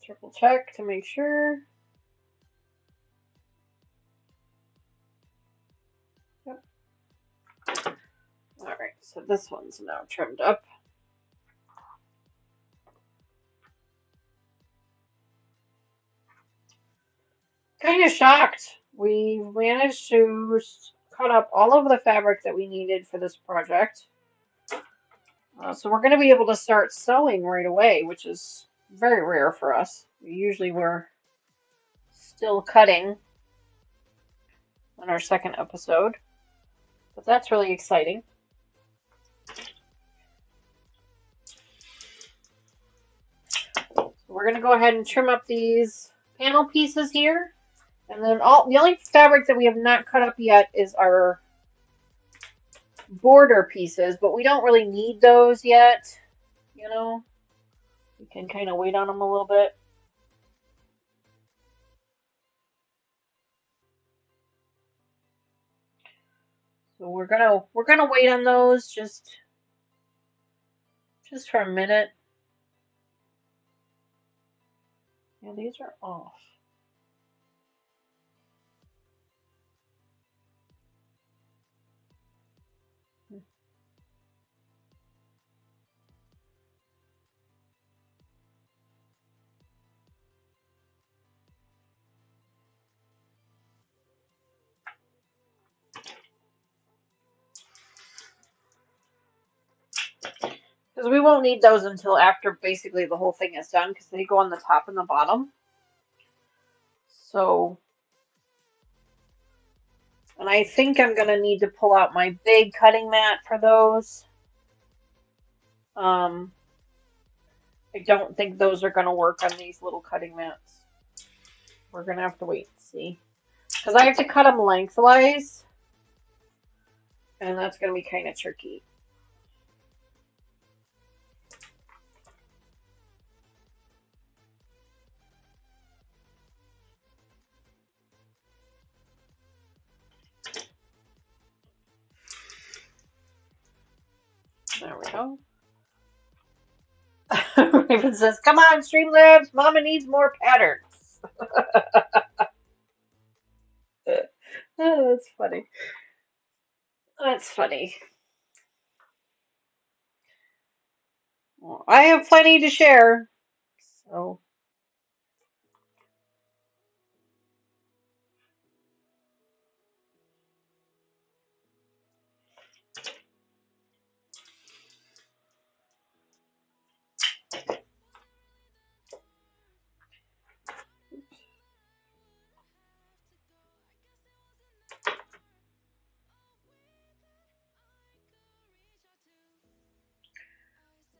Triple check to make sure. Yep. All right, so this one's now trimmed up. Kind of shocked. We managed to cut up all of the fabric that we needed for this project. So we're going to be able to start sewing right away, which is very rare for us. Usually we're still cutting on our second episode, but that's really exciting. So we're going to go ahead and trim up these panel pieces here. And then the only fabric that we have not cut up yet is our border pieces, but we don't really need those yet. You know, we can kind of wait on them a little bit. So we're gonna wait on those just for a minute. Yeah, these are off. Because we won't need those until after basically the whole thing is done, because they go on the top and the bottom. So, and I think I'm going to need to pull out my big cutting mat for those. I don't think those are going to work on these little cutting mats. We're going to have to wait and see. Because I have to cut them lengthwise. And that's going to be kind of tricky. There we go. Raven says, "Come on, Streamlabs, Mama needs more patterns." Oh, that's funny. That's funny. Well, I have plenty to share, so.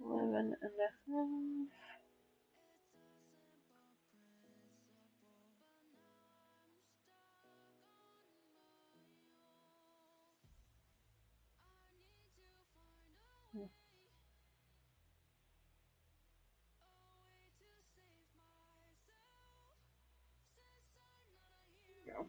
Eleven and a half. Go.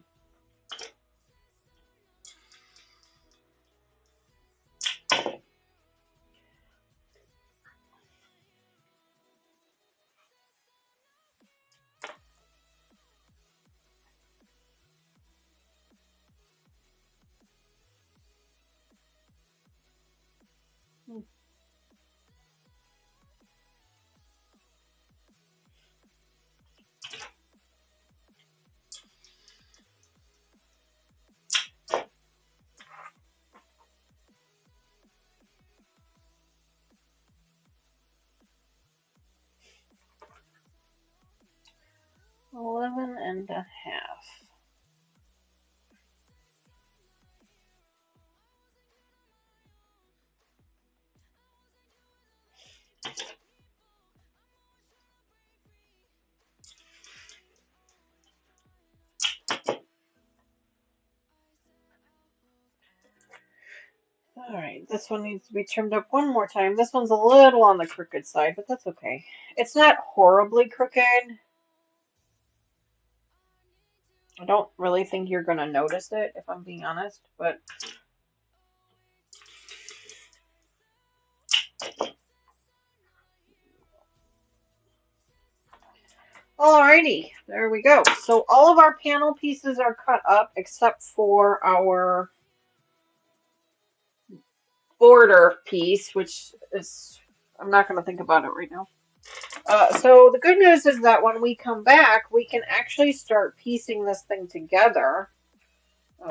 11 and a half. Alright, this one needs to be trimmed up one more time. This one's a little on the crooked side, but that's okay. It's not horribly crooked. I don't really think you're going to notice it, if I'm being honest, but... Alrighty, there we go. So all of our panel pieces are cut up except for our border piece, which is, I'm not going to think about it right now. So the good news is that when we come back, we can actually start piecing this thing together,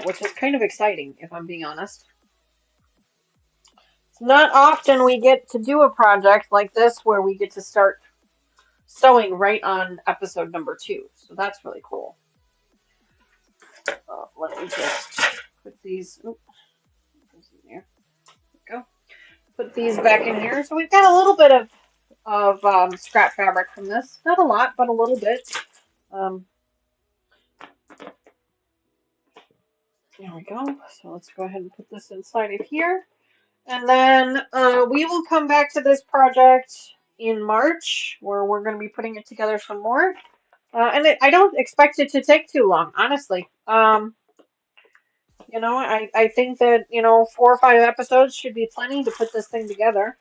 which is kind of exciting, if I'm being honest. It's not often we get to do a project like this where we get to start sewing right on episode number 2. So that's really cool. Let me just put these, there we go. Put these back in here. So we've got a little bit of scrap fabric from this. Not a lot, but a little bit. There we go. So let's go ahead and put this inside of here. And then we will come back to this project in March, where we're going to be putting it together some more. I don't expect it to take too long, honestly. You know, I think that, 4 or 5 episodes should be plenty to put this thing together.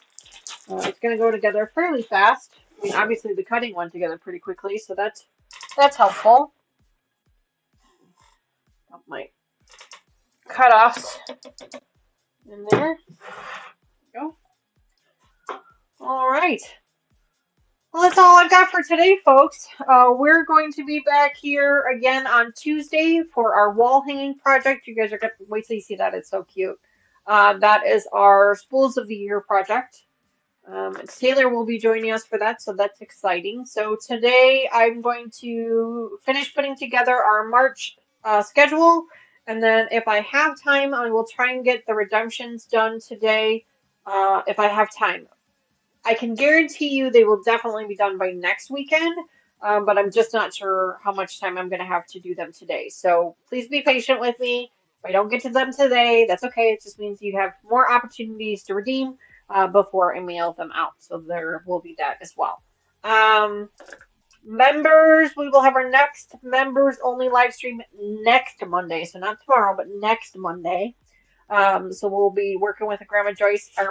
It's going to go together fairly fast. I mean, obviously the cutting went together pretty quickly, so that's helpful. Got my cutoffs in there. Go. All right. Well, that's all I've got for today, folks. We're going to be back here again on Tuesday for our wall hanging project. You guys are going to wait till you see that. It's so cute. That is our Spools of the Year project. Taylor will be joining us for that, so that's exciting. So today I'm going to finish putting together our March schedule, and then if I have time, I will try and get the redemptions done today if I have time. I can guarantee you they will definitely be done by next weekend, but I'm just not sure how much time I'm going to have to do them today. So please be patient with me. If I don't get to them today, that's okay. It just means you have more opportunities to redeem before I mail them out. So there will be that as well. Members, we will have our next members only live stream next Monday. So not tomorrow, but next Monday. So we'll be working with Mama Joyce on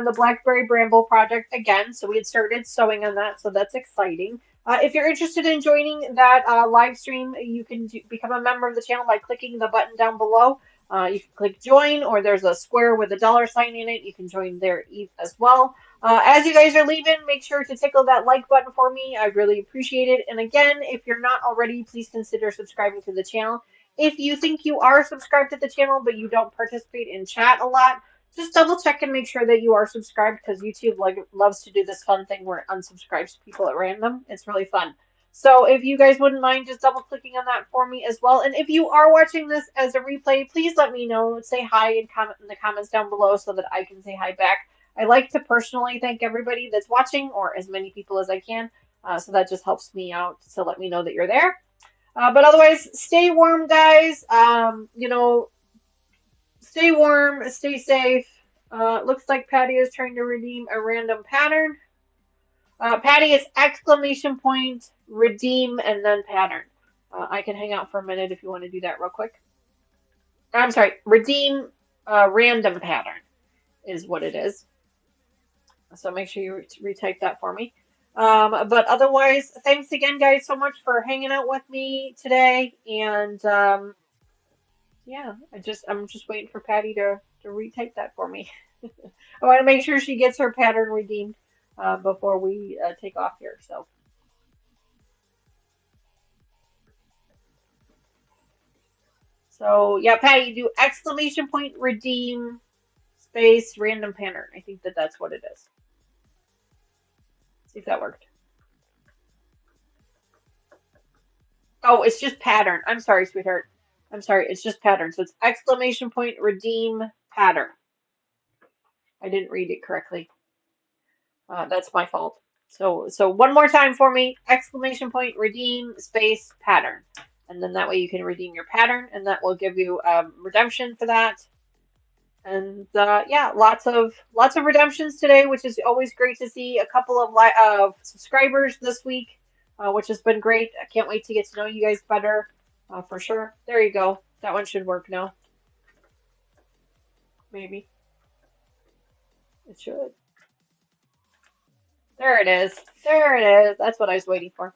the Blackberry Bramble project again. So we had started sewing on that, so that's exciting. If you're interested in joining that live stream, you can become a member of the channel by clicking the button down below. You can click join, or there's a square with a $sign in it. You can join there as well. As you guys are leaving, make sure to tickle that like button for me. I really appreciate it. And again, if you're not already, please consider subscribing to the channel. If you think you are subscribed to the channel, but you don't participate in chat a lot, just double check and make sure that you are subscribed, because YouTube loves to do this fun thing where it unsubscribes people at random. It's really fun. So if you guys wouldn't mind just double clicking on that for me as well. And if you are watching this as a replay, please let me know. Say hi and comment in the comments down below so that I can say hi back. I like to personally thank everybody that's watching, or as many people as I can. So that just helps me out to let me know that you're there. But otherwise, stay warm, guys. Stay warm, stay safe. Looks like Patty is trying to redeem a random pattern. Patty is ! Redeem, and then pattern. I can hang out for a minute if you want to do that real quick. I'm sorry, redeem random pattern is what it is. So make sure you retype that for me. But otherwise, thanks again, guys, so much for hanging out with me today. And yeah, I'm just waiting for Patty to retype that for me. I want to make sure she gets her pattern redeemed before we take off here. So yeah, Patty, do ! Redeem space random pattern. I think that's what it is. See if that worked. Oh, it's just pattern. I'm sorry, sweetheart. I'm sorry, it's just pattern. So it's ! Redeem pattern. I didn't read it correctly. That's my fault. So one more time for me. ! Redeem space pattern. And then that way you can redeem your pattern, and that will give you redemption for that. And yeah, lots of redemptions today, which is always great to see. A couple of subscribers this week, which has been great. I can't wait to get to know you guys better, for sure. There you go. That one should work now. Maybe it should. There it is. There it is. That's what I was waiting for.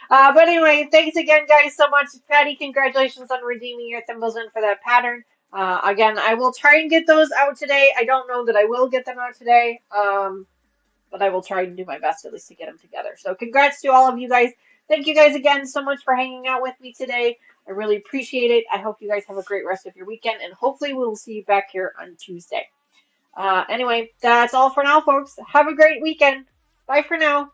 But anyway, thanks again, guys, so much. Patty, congratulations on redeeming your thimbles in for that pattern. Again, I will try and get those out today. I don't know that I will get them out today, but I will try and do my best at least to get them together. So congrats to all of you guys. Thank you guys again so much for hanging out with me today. I really appreciate it. I hope you guys have a great rest of your weekend, and hopefully we'll see you back here on Tuesday. Anyway, that's all for now, folks. Have a great weekend. Bye for now.